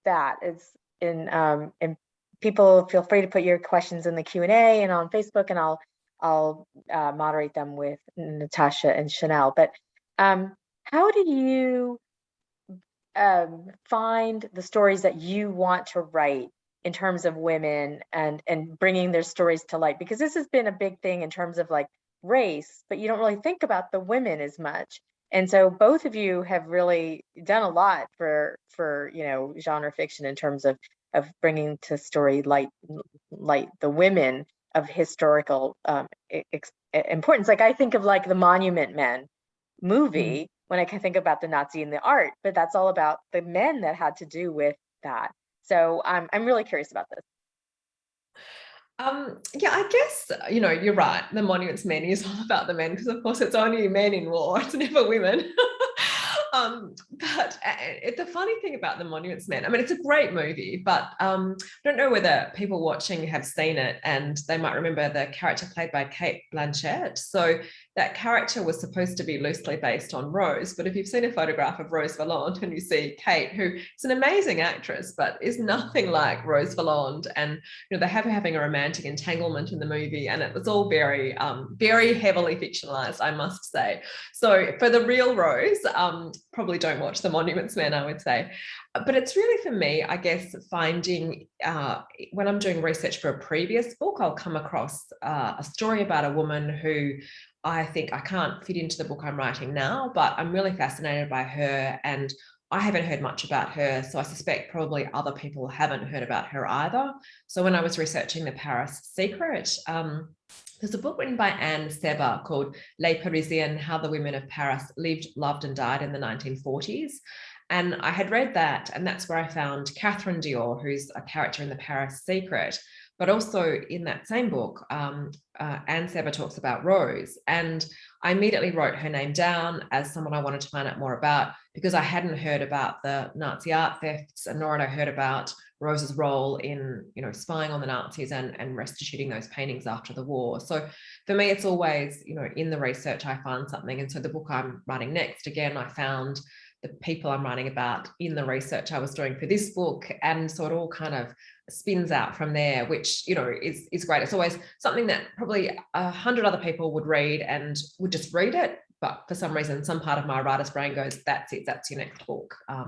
that. It's and people feel free to put your questions in the Q&A and on Facebook, and I'll moderate them with Natasha and Chanel. But how do you find the stories that you want to write in terms of women and bringing their stories to light? Because this has been a big thing in terms of like race, but you don't really think about the women as much. And so both of you have really done a lot for genre fiction in terms of bringing to story light the women of historical importance. Like I think of like the Monument Men movie when I can think about the Nazi and the art, but that's all about the men that had to do with that. So I'm really curious about this. Yeah, I guess, you're right. The Monuments Men is all about the men because, of course, it's only men in war. It's never women. But the funny thing about the Monuments Men, I mean, it's a great movie, but I don't know whether people watching have seen it, and they might remember the character played by Cate Blanchett. So that character was supposed to be loosely based on Rose, but if you've seen a photograph of Rose Valon and you see Cate, who is an amazing actress, but is nothing like Rose Valon, and they have her having a romantic entanglement in the movie, and it was all very, very heavily fictionalized, I must say. So for the real Rose, probably don't watch The Monuments Men, I would say. But it's really, for me, I guess, finding when I'm doing research for a previous book, I'll come across a story about a woman who I think I can't fit into the book I'm writing now, but I'm really fascinated by her, and I haven't heard much about her, so I suspect probably other people haven't heard about her either. So when I was researching The Paris Secret, there's a book written by Anne Seber called Les Parisiennes, How the Women of Paris Lived, Loved and Died in the 1940s. And I had read that, and that's where I found Catherine Dior, who's a character in The Paris Secret. But also in that same book, Anne Seber talks about Rose. And I immediately wrote her name down as someone I wanted to find out more about, because I hadn't heard about the Nazi art thefts, and nor had I heard about Rose's role in, spying on the Nazis and restituting those paintings after the war. So for me, it's always, in the research, I find something. And so the book I'm writing next, again, I found the people I'm writing about in the research I was doing for this book. And so it all kind of spins out from there, which, is great. It's always something that probably 100 other people would read and would just read it. But for some reason, some part of my writer's brain goes, that's it, that's your next book. How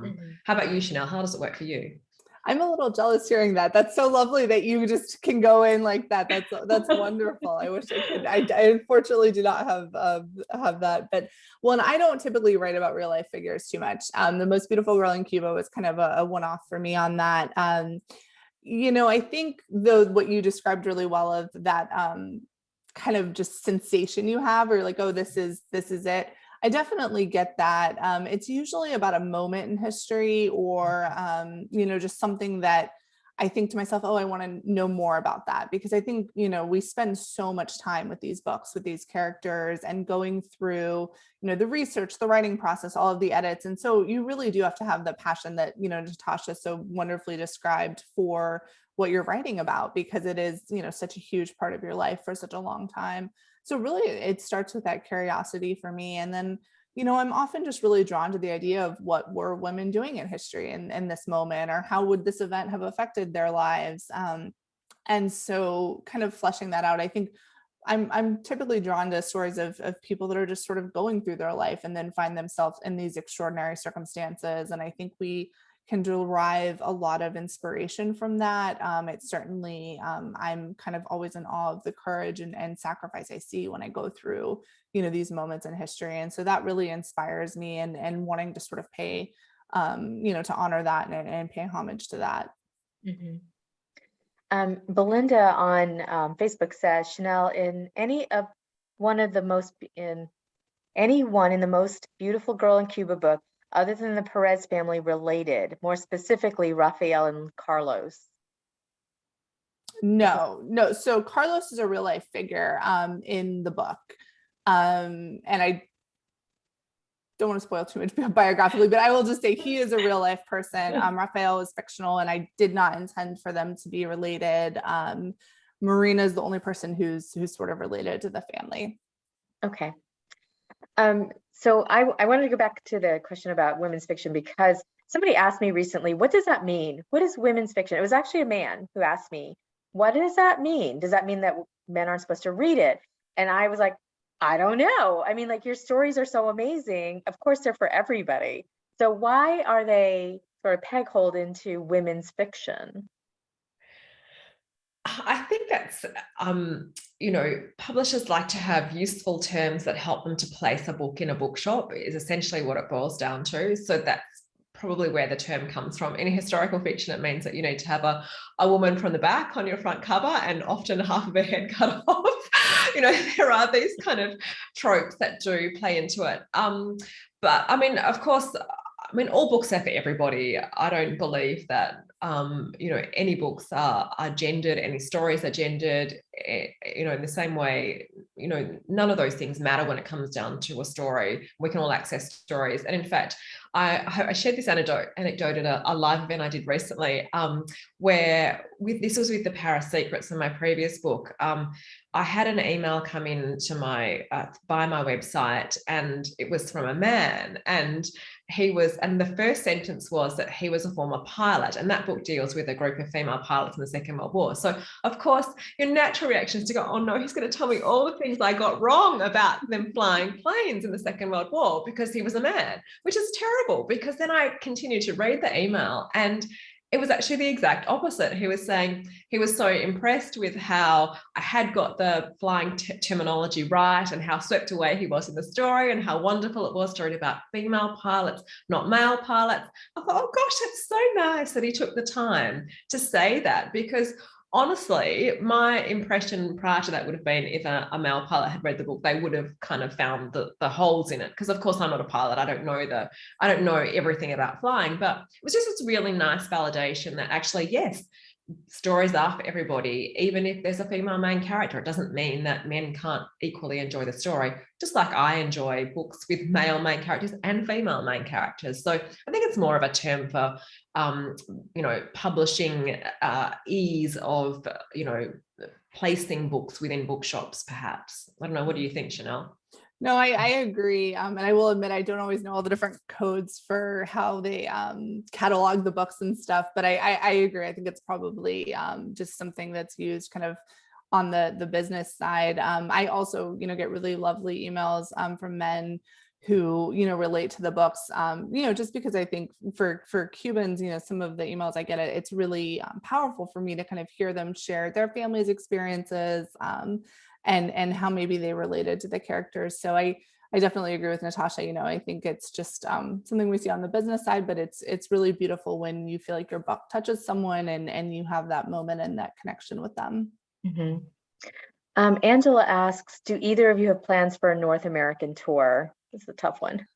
about you, Chanel? How does it work for you? I'm a little jealous hearing that. That's so lovely that you just can go in like that. That's wonderful. I wish I could. I unfortunately do not have that. But and I don't typically write about real life figures too much. The Most Beautiful Girl in Cuba was kind of a one-off for me on that. I think though what you described really well of that kind of just sensation you have, or like, oh, this is it. I definitely get that. It's usually about a moment in history, or, just something that I think to myself, oh, I want to know more about that, because I think, we spend so much time with these books, with these characters, and going through, the research, the writing process, all of the edits. And so you really do have to have the passion that, Natasha so wonderfully described for what you're writing about, because it is, such a huge part of your life for such a long time. So really, it starts with that curiosity for me. And then, I'm often just really drawn to the idea of what were women doing in history in this moment, or how would this event have affected their lives? And so kind of fleshing that out, I think I'm typically drawn to stories of people that are just sort of going through their life and then find themselves in these extraordinary circumstances. And I think we can derive a lot of inspiration from that. It's certainly, I'm kind of always in awe of the courage and sacrifice I see when I go through, these moments in history. And so that really inspires me, and wanting to sort of pay, to honor that and pay homage to that. Mm-hmm. Belinda on Facebook says, Chanel, anyone in the most beautiful girl in Cuba book, other than the Perez family, related, more specifically Rafael and Carlos? No. So Carlos is a real life figure in the book. And I don't want to spoil too much biographically, but I will just say he is a real life person. Rafael is fictional, and I did not intend for them to be related. Marina is the only person who's sort of related to the family. Okay. So I wanted to go back to the question about women's fiction, because somebody asked me recently, what does that mean? What is women's fiction? It was actually a man who asked me, what does that mean? Does that mean that men aren't supposed to read it? And I was like, I don't know. I mean, like, your stories are so amazing. Of course, they're for everybody. So why are they sort of peg-holed into women's fiction? I think that's, publishers like to have useful terms that help them to place a book in a bookshop, is essentially what it boils down to. So that's probably where the term comes from. In historical fiction, it means that you need to have a woman from the back on your front cover and often half of her head cut off. There are these kind of tropes that do play into it. But I mean, of course, all books are for everybody. I don't believe that, any books are gendered, any stories are gendered, in the same way, none of those things matter when it comes down to a story. We can all access stories. And in fact, I shared this anecdote at a live event I did recently, where this was with the Paris Secrets in my previous book. I had an email come in to by my website, and it was from a man, and the first sentence was that he was a former pilot, and that book deals with a group of female pilots in the Second World War. So of course, your natural reaction is to go, oh no, he's going to tell me all the things I got wrong about them flying planes in the Second World War because he was a man, which is terrible, because then I continued to read the email, and it was actually the exact opposite. He was saying he was so impressed with how I had got the flying terminology right, and how swept away he was in the story, and how wonderful it was to read about female pilots, not male pilots. I thought, oh gosh, it's so nice that he took the time to say that, because honestly, my impression prior to that would have been, if a male pilot had read the book, they would have kind of found the holes in it. Because of course I'm not a pilot. I don't know everything about flying, but it was just this really nice validation that actually, yes, stories are for everybody. Even if there's a female main character, it doesn't mean that men can't equally enjoy the story, just like I enjoy books with male main characters and female main characters. So I think it's more of a term for publishing ease of placing books within bookshops, perhaps. I don't know, what do you think, Chanel? No, I agree. And I will admit, I don't always know all the different codes for how they catalog the books and stuff, but I agree. I think it's probably just something that's used kind of on the business side. I also, get really lovely emails from men who, relate to the books, just because I think for Cubans, some of the emails I get, it's really powerful for me to kind of hear them share their family's experiences, and how maybe they related to the characters. So I definitely agree with Natasha. I think it's just something we see on the business side, but it's really beautiful when you feel like your book touches someone and you have that moment and that connection with them. Mm-hmm. Angela asks, do either of you have plans for a North American tour? This is a tough one.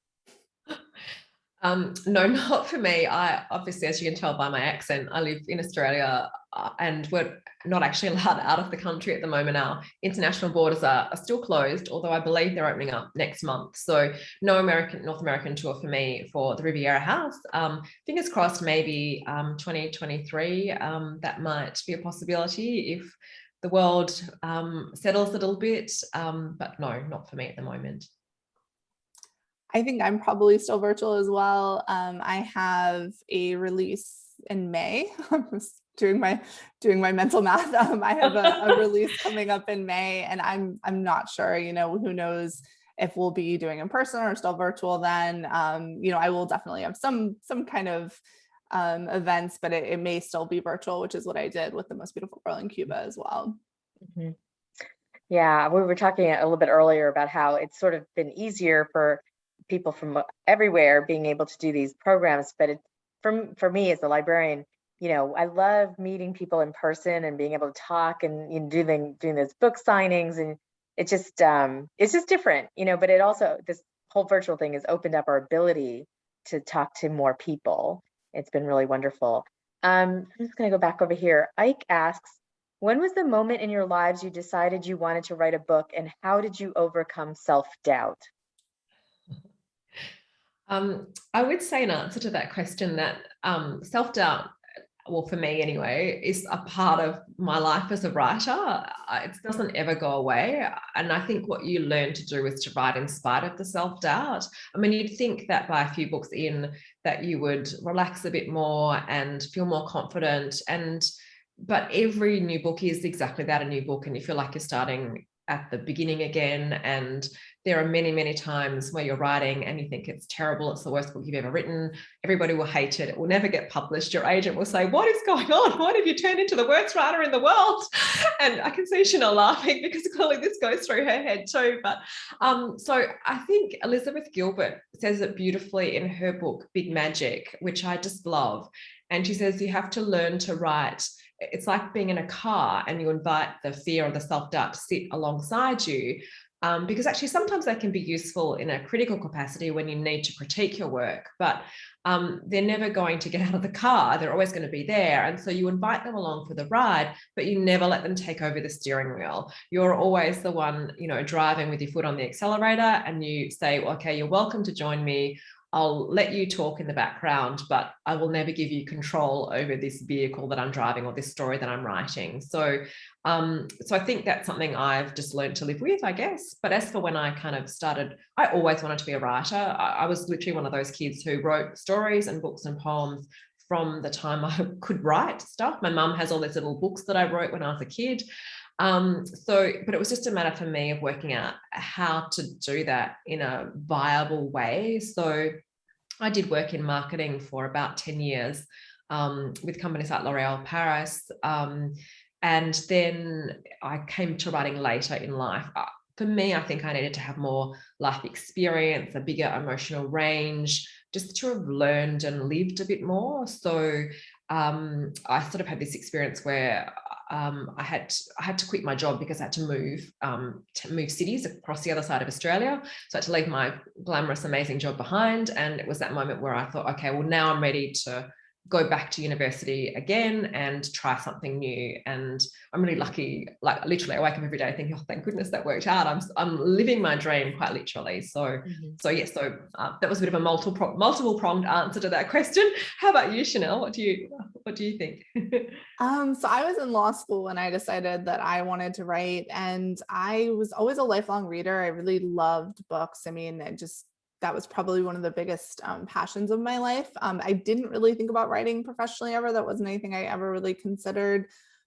No, not for me. I obviously, as you can tell by my accent, I live in Australia, and we're not actually allowed out of the country at the moment. Our international borders are still closed, although I believe they're opening up next month. So no North American tour for me for the Riviera House. Fingers crossed, maybe 2023, that might be a possibility if the world settles a little bit, but no, not for me at the moment. I think I'm probably still virtual as well. I have a release in May. I'm just doing my mental math. I have a release coming up in May, and I'm not sure. Who knows if we'll be doing in person or still virtual then. I will definitely have some kind of events, but it may still be virtual, which is what I did with The Most Beautiful Girl in Cuba as well. Mm-hmm. Yeah, we were talking a little bit earlier about how it's sort of been easier for people from everywhere being able to do these programs, but for me as a librarian, I love meeting people in person and being able to talk and doing those book signings, and it's just different, but it also, this whole virtual thing has opened up our ability to talk to more people. It's been really wonderful. I'm just going to go back over here. Ike asks, when was the moment in your lives you decided you wanted to write a book, and how did you overcome self-doubt? I would say in answer to that question that self-doubt, well, for me anyway, is a part of my life as a writer. It doesn't ever go away. And I think what you learn to do is to write in spite of the self-doubt. I mean, you'd think that by a few books in that you would relax a bit more and feel more confident. But every new book is exactly that, a new book, and you feel like you're starting at the beginning again. And there are many, many times where you're writing and you think it's terrible, it's the worst book you've ever written, everybody will hate it will never get published, your agent will say, what is going on, what have you turned into, the worst writer in the world? And I can see Chanel laughing because clearly this goes through her head too. But so I think Elizabeth Gilbert says it beautifully in her book Big Magic, which I just love. And she says you have to learn to write. It's like being in a car and you invite the fear or the self-doubt to sit alongside you, because actually sometimes they can be useful in a critical capacity when you need to critique your work, but they're never going to get out of the car. They're always going to be there. And so you invite them along for the ride, but you never let them take over the steering wheel. You're always the one, driving with your foot on the accelerator, and you say, well, okay, you're welcome to join me. I'll let you talk in the background, but I will never give you control over this vehicle that I'm driving or this story that I'm writing. So I think that's something I've just learned to live with, I guess. But as for when I kind of started, I always wanted to be a writer. I was literally one of those kids who wrote stories and books and poems from the time I could write stuff. My mum has all these little books that I wrote when I was a kid. But it was just a matter for me of working out how to do that in a viable way. So I did work in marketing for about 10 years with companies like L'Oreal Paris. And then I came to writing later in life. For me, I think I needed to have more life experience, a bigger emotional range, just to have learned and lived a bit more. So I sort of had this experience where I had to quit my job because I had to move cities across the other side of Australia. So I had to leave my glamorous, amazing job behind. And it was that moment where I thought, okay, well, now I'm ready to go back to university again and try something new. And I'm really lucky, like literally I wake up every day thinking, oh, thank goodness that worked out. I'm living my dream quite literally. So that was a bit of a multiple pronged answer to that question. How about you, Chanel? What do you think? So I was in law school when I decided that I wanted to write, and I was always a lifelong reader. I really loved books. I mean, that was probably one of the biggest passions of my life. I didn't really think about writing professionally ever. That wasn't anything I ever really considered,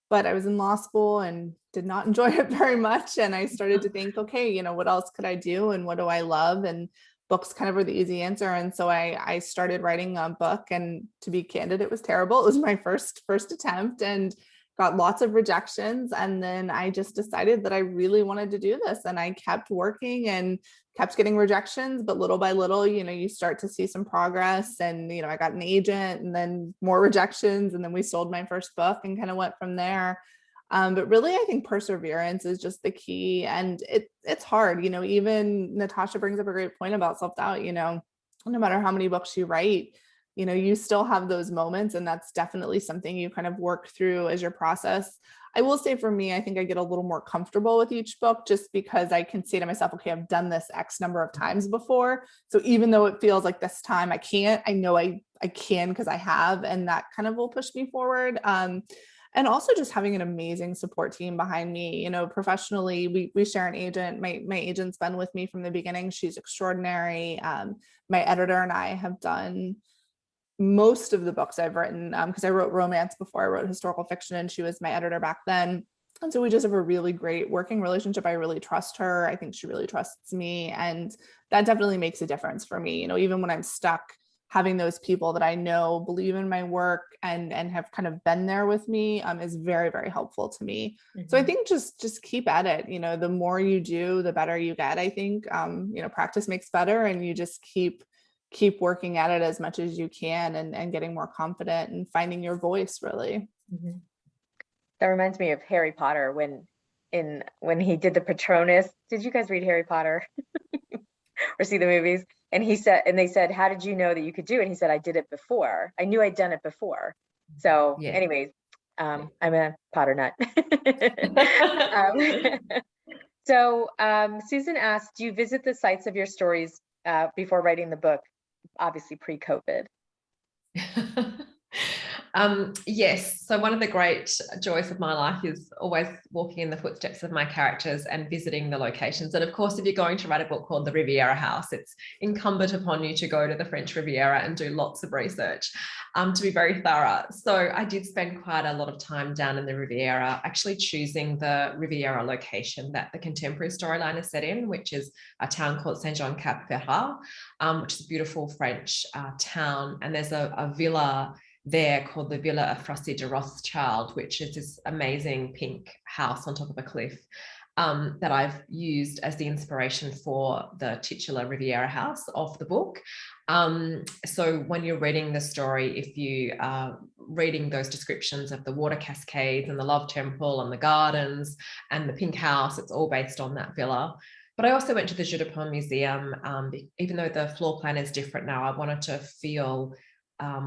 but I was in law school and did not enjoy it very much. And I started to think, okay, what else could I do? And what do I love? And books kind of were the easy answer. And so I started writing a book, and to be candid, it was terrible. It was my first attempt and got lots of rejections. And then I just decided that I really wanted to do this. And I kept working and kept getting rejections, but little by little, you start to see some progress. And, I got an agent, and then more rejections. And then we sold my first book and kind of went from there. But really, I think perseverance is just the key. And it's hard, even Natasha brings up a great point about self-doubt, no matter how many books you write, you still have those moments, and that's definitely something you kind of work through as your process. I will say for me, I think I get a little more comfortable with each book just because I can say to myself, okay, I've done this X number of times before. So even though it feels like this time I can't, I know I can because I have, and that kind of will push me forward. And also just having an amazing support team behind me, professionally, we share an agent. My agent's been with me from the beginning. She's extraordinary. My editor and I have done most of the books I've written, because I wrote romance before I wrote historical fiction, and she was my editor back then. And so we just have a really great working relationship. I really trust her. I think she really trusts me. And that definitely makes a difference for me. Even when I'm stuck, having those people that I know believe in my work and have kind of been there with me is very, very helpful to me. Mm-hmm. So I think just keep at it. The more you do, the better you get. I think, practice makes better, and you just keep keep working at it as much as you can and getting more confident and finding your voice, really. Mm-hmm. That reminds me of Harry Potter when he did the Patronus. Did you guys read Harry Potter or see the movies? And they said, how did you know that you could do it? And he said, I did it before. I knew I'd done it before. So anyways, I'm a Potter nut. Susan asked, do you visit the sites of your stories before writing the book? Obviously pre-COVID. Yes. So one of the great joys of my life is always walking in the footsteps of my characters and visiting the locations. And of course, if you're going to write a book called The Riviera House, it's incumbent upon you to go to the French Riviera and do lots of research to be very thorough. So I did spend quite a lot of time down in the Riviera, actually choosing the Riviera location that the contemporary storyline is set in, which is a town called Saint-Jean-Cap-Ferrat, which is a beautiful French town. And there's a villa there called the Villa Frosty de Rothschild, which is this amazing pink house on top of a cliff that I've used as the inspiration for the titular Riviera House of the book. So when you're reading the story, if you are reading those descriptions of the water cascades and the love temple and the gardens and the pink house, it's all based on that villa. But I also went to the Juris Doctor Museum. Even though the floor plan is different now, I wanted to feel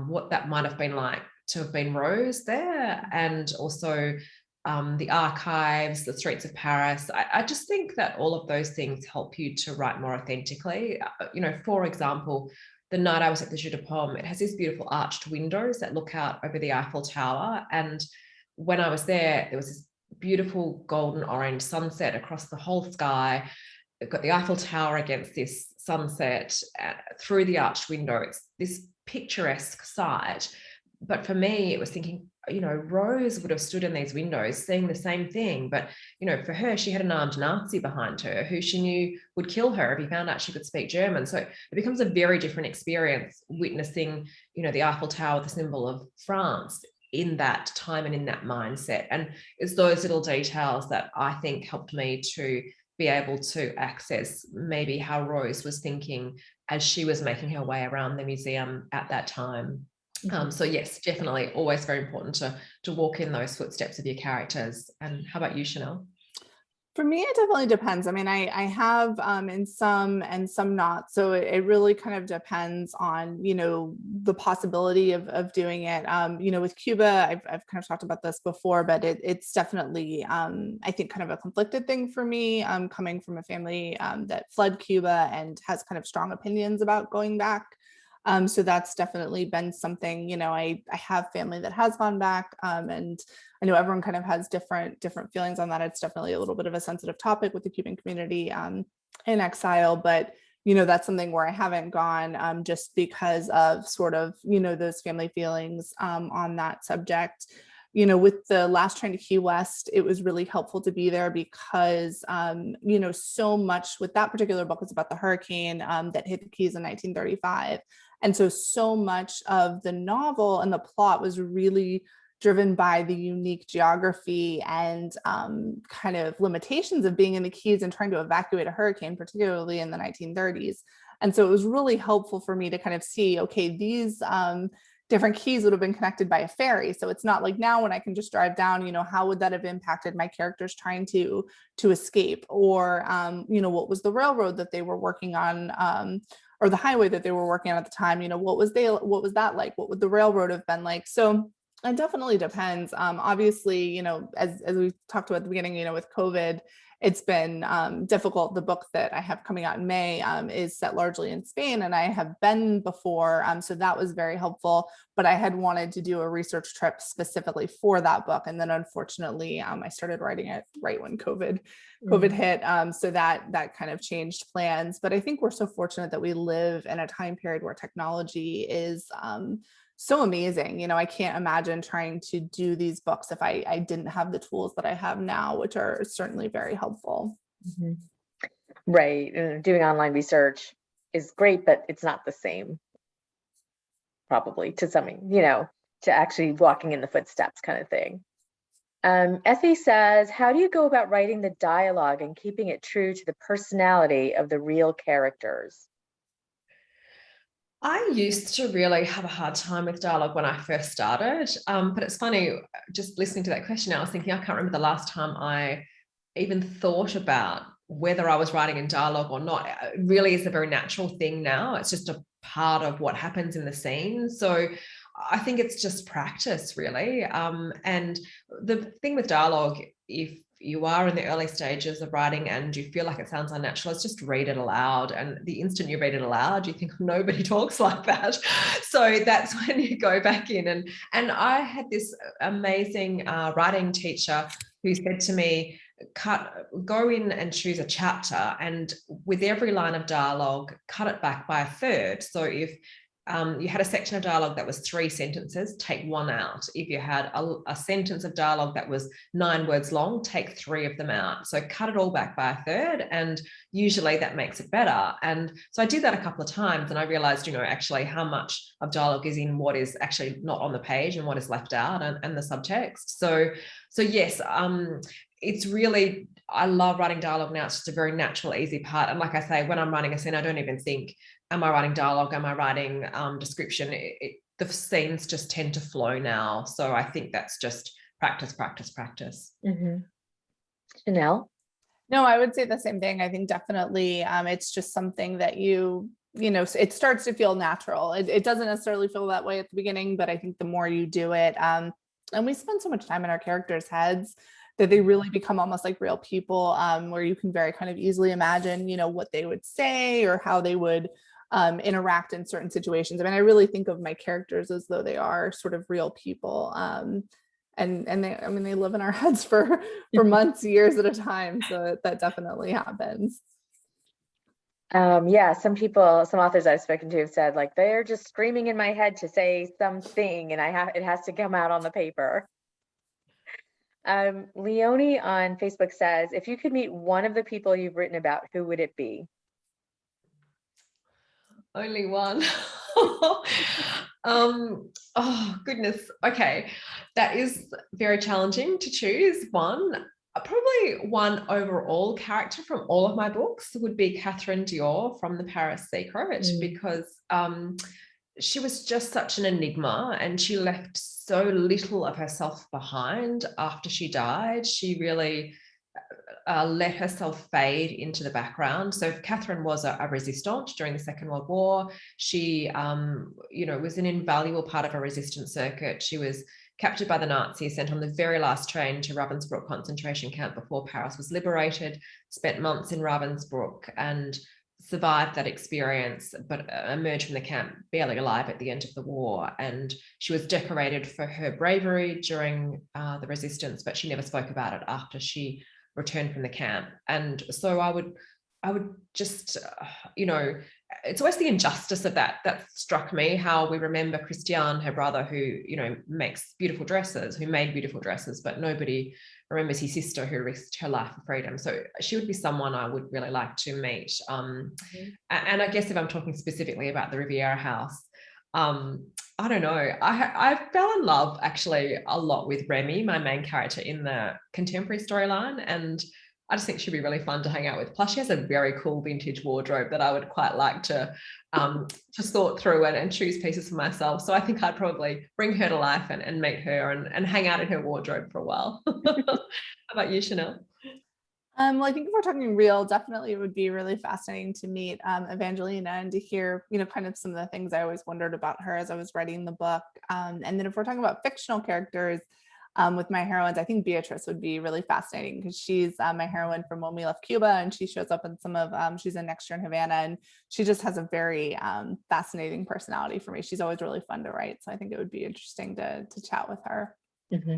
what that might have been like to have been Rose there, and also the archives, the streets of Paris. I just think that all of those things help you to write more authentically. For example, the night I was at the Jeu de Paume, it has these beautiful arched windows that look out over the Eiffel Tower. And when I was there was this beautiful golden orange sunset across the whole sky. You've got the Eiffel Tower against this sunset through the arched window. It's this picturesque sight. But for me, it was thinking, Rose would have stood in these windows seeing the same thing. But, for her, she had an armed Nazi behind her who she knew would kill her if he found out she could speak German. So it becomes a very different experience witnessing, the Eiffel Tower, the symbol of France, in that time and in that mindset. And it's those little details that I think helped me to be able to access maybe how Rose was thinking as she was making her way around the museum at that time. So yes, definitely always very important to walk in those footsteps of your characters. And how about you, Chanel? For me, it definitely depends. I mean, I have in some and some not. So it really kind of depends on, the possibility of doing it. With Cuba, I've kind of talked about this before, but it's definitely, I think, kind of a conflicted thing for me, coming from a family that fled Cuba and has kind of strong opinions about going back. So that's definitely been something, I have family that has gone back, and I know everyone kind of has different feelings on that. It's definitely a little bit of a sensitive topic with the Cuban community in exile, but that's something where I haven't gone just because of sort of, those family feelings on that subject. With the last train to Key West, it was really helpful to be there because, so much with that particular book is about the hurricane that hit the Keys in 1935. And so much of the novel and the plot was really driven by the unique geography and kind of limitations of being in the Keys and trying to evacuate a hurricane, particularly in the 1930s. And so it was really helpful for me to kind of see, okay, these different keys would have been connected by a ferry. So it's not like now when I can just drive down, how would that have impacted my characters trying to escape? Or, what was the railroad that they were working on, or the highway that they were working on at the time? What was that like? What would the railroad have been like? So it definitely depends. Obviously, as we talked about at the beginning, with COVID, it's been difficult. The book that I have coming out in May is set largely in Spain, and I have been before. So that was very helpful, but I had wanted to do a research trip specifically for that book. And then unfortunately, I started writing it right when COVID hit. So that kind of changed plans. But I think we're so fortunate that we live in a time period where technology is so amazing. I can't imagine trying to do these books if I didn't have the tools that I have now, which are certainly very helpful. Mm-hmm. Right. Doing online research is great, but it's not the same, probably, to something, to actually walking in the footsteps kind of thing. Effie says, how do you go about writing the dialogue and keeping it true to the personality of the real characters? I used to really have a hard time with dialogue when I first started, but it's funny, just listening to that question, I was thinking, I can't remember the last time I even thought about whether I was writing in dialogue or not. It really is a very natural thing now. It's just a part of what happens in the scene. So I think it's just practice, really. And the thing with dialogue, if you are in the early stages of writing and you feel like it sounds unnatural, it's just read it aloud. And the instant you read it aloud, you think nobody talks like that. So that's when you go back in. And I had this amazing writing teacher who said to me, go in and choose a chapter, and with every line of dialogue, cut it back by a third. So if you had a section of dialogue that was 3 sentences, take 1 out. If you had a sentence of dialogue that was 9 words long, take 3 of them out. So cut it all back by a third, and usually that makes it better. And so I did that a couple of times, and I realized, actually how much of dialogue is in what is actually not on the page and what is left out, and the subtext. So yes, it's really, I love writing dialogue now. It's just a very natural, easy part. And like I say, when I'm writing a scene, I don't even think, am I writing dialogue? Am I writing description? The scenes just tend to flow now. So I think that's just practice, practice, practice. Mm-hmm. Chanel? No, I would say the same thing. I think definitely it's just something that it starts to feel natural. It doesn't necessarily feel that way at the beginning, but I think the more you do it, and we spend so much time in our characters' heads that they really become almost like real people, where you can very kind of easily imagine, what they would say or how they would interact in certain situations. I mean, I really think of my characters as though they are sort of real people. And they live in our heads for months, years at a time. So that definitely happens. Yeah, some authors I've spoken to have said, like, they're just screaming in my head to say something, and it has to come out on the paper. Leonie on Facebook says, if you could meet one of the people you've written about, who would it be? Only one. Oh goodness. Okay, that is very challenging to choose one. Probably one overall character from all of my books would be Catherine Dior from The Paris Secret, because she was just such an enigma, and she left so little of herself behind after she died. She really let herself fade into the background. So Catherine was a resistante during the Second World War. She, was an invaluable part of a resistance circuit. She was captured by the Nazis, sent on the very last train to Ravensbrück concentration camp before Paris was liberated, spent months in Ravensbrück, and survived that experience, but emerged from the camp barely alive at the end of the war. And she was decorated for her bravery during the resistance, but she never spoke about it after she returned from the camp. And so I would just, it's always the injustice of that struck me, how we remember Christian, her brother, who, makes beautiful dresses, who made beautiful dresses, but nobody remembers his sister who risked her life for freedom. So she would be someone I would really like to meet. And I guess if I'm talking specifically about the Riviera House, I don't know. I fell in love actually a lot with Remy, my main character in the contemporary storyline, and I just think she'd be really fun to hang out with. Plus, she has a very cool vintage wardrobe that I would quite like to sort through and choose pieces for myself. So I think I'd probably bring her to life and meet her and hang out in her wardrobe for a while. How about you, Chanel? Well, I think if we're talking real, definitely it would be really fascinating to meet Evangelina and to hear, kind of some of the things I always wondered about her as I was writing the book. And then if we're talking about fictional characters with my heroines, I think Beatrice would be really fascinating, because she's my heroine from When We Left Cuba, and she shows up in some of, she's in Next Year in Havana, and she just has a very fascinating personality for me. She's always really fun to write. So I think it would be interesting to chat with her. Mm-hmm.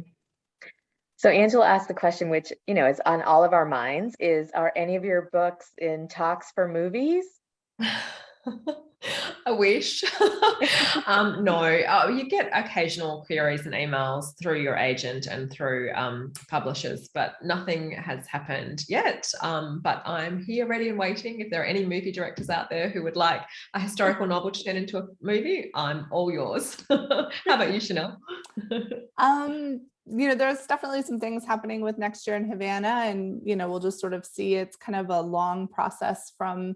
So Angela asked the question, which, is on all of our minds, are any of your books in talks for movies? I wish. No, you get occasional queries and emails through your agent and through publishers, but nothing has happened yet. But I'm here ready and waiting. If there are any movie directors out there who would like a historical novel to turn into a movie, I'm all yours. How about you, Chanel? There's definitely some things happening with Next Year in Havana, and, we'll just sort of see. It's kind of a long process from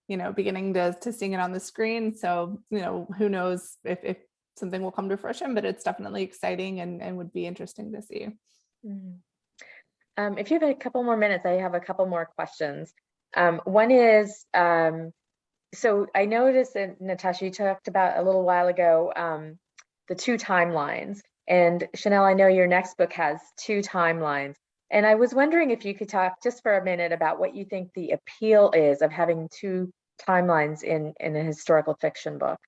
beginning to seeing it on the screen. So, who knows if something will come to fruition, but it's definitely exciting and would be interesting to see. Mhm. If you have a couple more minutes, I have a couple more questions. One is, so I noticed that, Natasha, you talked about a little while ago, the 2 timelines. And Chanel, I know your next book has 2 timelines. And I was wondering if you could talk just for a minute about what you think the appeal is of having 2 timelines in a historical fiction book.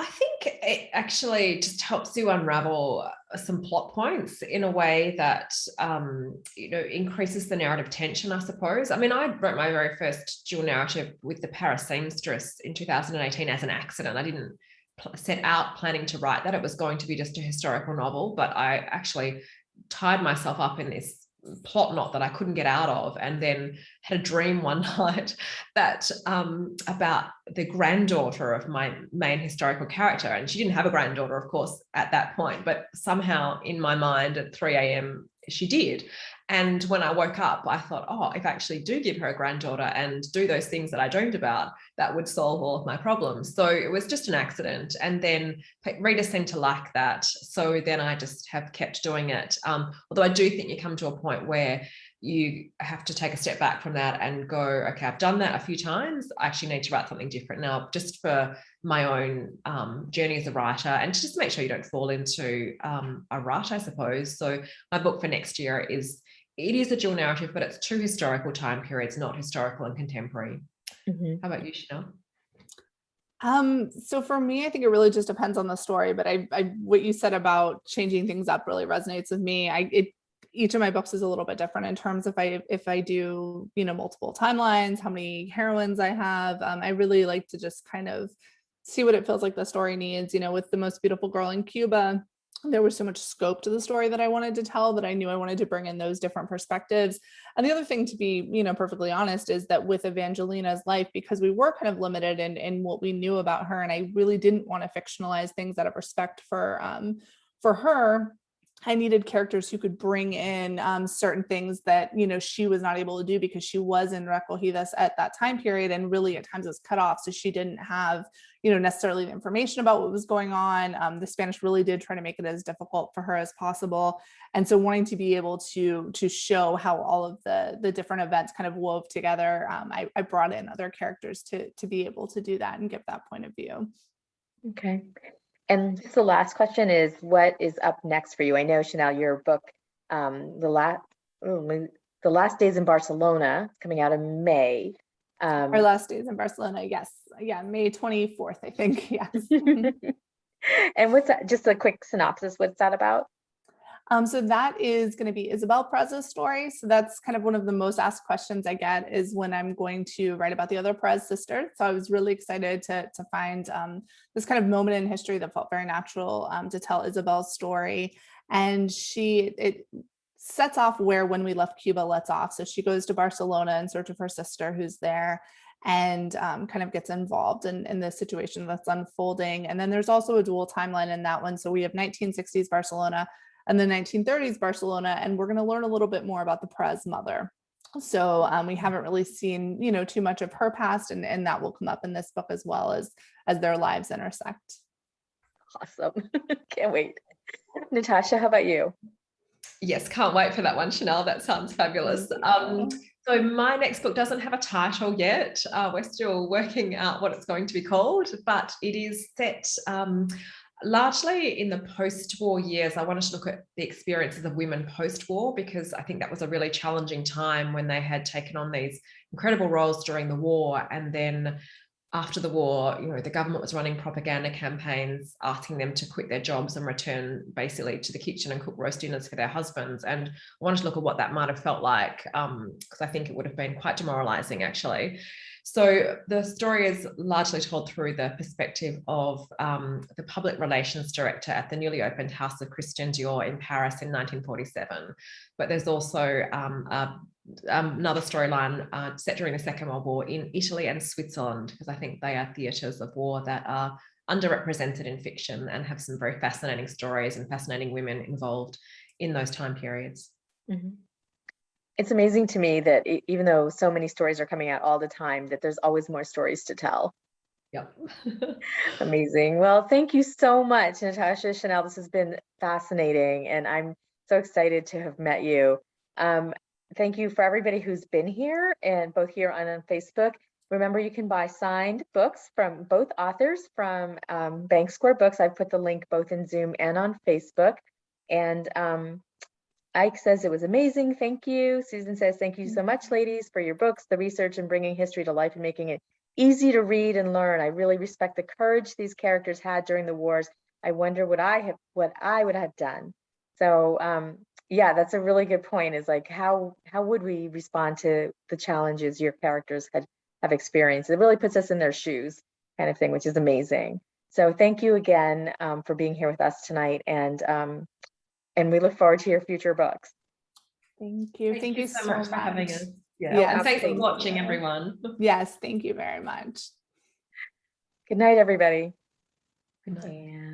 I think it actually just helps you unravel some plot points in a way that, increases the narrative tension, I suppose. I mean, I wrote my very first dual narrative with the Paris seamstress in 2018 as an accident. I didn't set out planning to write that. It was going to be just a historical novel, but I actually tied myself up in this plot knot that I couldn't get out of, and then had a dream one night that about the granddaughter of my main historical character, and she didn't have a granddaughter, of course, at that point, but somehow in my mind at 3 a.m. she did. And when I woke up, I thought, oh, if I actually do give her a granddaughter and do those things that I dreamed about, that would solve all of my problems. So it was just an accident. And then readers seem to like that. So then I just have kept doing it. Although I do think you come to a point where you have to take a step back from that and go, okay, I've done that a few times. I actually need to write something different now, just for my own journey as a writer, and to just make sure you don't fall into a rut, I suppose. So my book for next year is a dual narrative, but it's 2 historical time periods, not historical and contemporary. Mm-hmm. How about you, Chanel? So for me, I think it really just depends on the story, but I what you said about changing things up really resonates with me. Each of my books is a little bit different in terms of if I do, multiple timelines, how many heroines I have. I really like to just kind of see what it feels like the story needs. With The Most Beautiful Girl in Cuba, there was so much scope to the story that I wanted to tell, that I knew I wanted to bring in those different perspectives. And the other thing, to be, perfectly honest, is that with Evangelina's life, because we were kind of limited in what we knew about her, and I really didn't want to fictionalize things out of respect for her, I needed characters who could bring in certain things that, she was not able to do because she was in Recogidas at that time period, and really at times was cut off. So she didn't have, necessarily the information about what was going on. The Spanish really did try to make it as difficult for her as possible. And so wanting to be able to show how all of the different events kind of wove together, I brought in other characters to be able to do that and give that point of view. Okay. And just the last question is, what is up next for you? I know, Chanel, your book, The Last Days in Barcelona, coming out in May. Our Last Days in Barcelona, yes. Yeah, May 24th, I think, yes. And what's that? Just a quick synopsis, what's that about? So that is going to be Isabel Perez's story. So that's kind of one of the most asked questions I get, is when I'm going to write about the other Perez sisters. So I was really excited to find this kind of moment in history that felt very natural to tell Isabel's story. And it sets off where When We Left Cuba lets off. So she goes to Barcelona in search of her sister who's there, and kind of gets involved in the situation that's unfolding. And then there's also a dual timeline in that one. So we have 1960s Barcelona and the 1930s Barcelona, and we're going to learn a little bit more about the Perez mother. So we haven't really seen, too much of her past, and that will come up in this book as well as their lives intersect. Awesome. Can't wait. Natasha, how about you? Yes, can't wait for that one, Chanel. That sounds fabulous. So my next book doesn't have a title yet. We're still working out what it's going to be called, but it is set largely in the post-war years. I wanted to look at the experiences of women post-war, because I think that was a really challenging time when they had taken on these incredible roles during the war. And then after the war, the government was running propaganda campaigns asking them to quit their jobs and return basically to the kitchen and cook roast dinners for their husbands. And I wanted to look at what that might have felt like, because I think it would have been quite demoralizing, actually. So the story is largely told through the perspective of the public relations director at the newly opened House of Christian Dior in Paris in 1947. But there's also another storyline set during the Second World War in Italy and Switzerland, because I think they are theatres of war that are underrepresented in fiction and have some very fascinating stories and fascinating women involved in those time periods. Mm-hmm. it's amazing to me that even though so many stories are coming out all the time, that there's always more stories to tell. Yep. Amazing. Well, thank you so much, Natasha, Chanel. This has been fascinating, and I'm so excited to have met you. Thank you for everybody who's been here, and both here and on Facebook. Remember, you can buy signed books from both authors from Bank Square Books. I've put the link both in Zoom and on Facebook. And Ike says it was amazing. Thank you. Susan says, thank you so much, ladies, for your books, the research, and bringing history to life and making it easy to read and learn. I really respect the courage these characters had during the wars. I wonder what I would have done. So yeah, that's a really good point, is like how would we respond to the challenges your characters have experienced? It really puts us in their shoes, kind of thing, which is amazing. So thank you again for being here with us tonight, and we look forward to your future books. Thank you. Thank you so much for having us. Yeah. Yes, and thanks for thank watching, you. everyone. Yes, thank you very much. Good night, everybody. Good night. And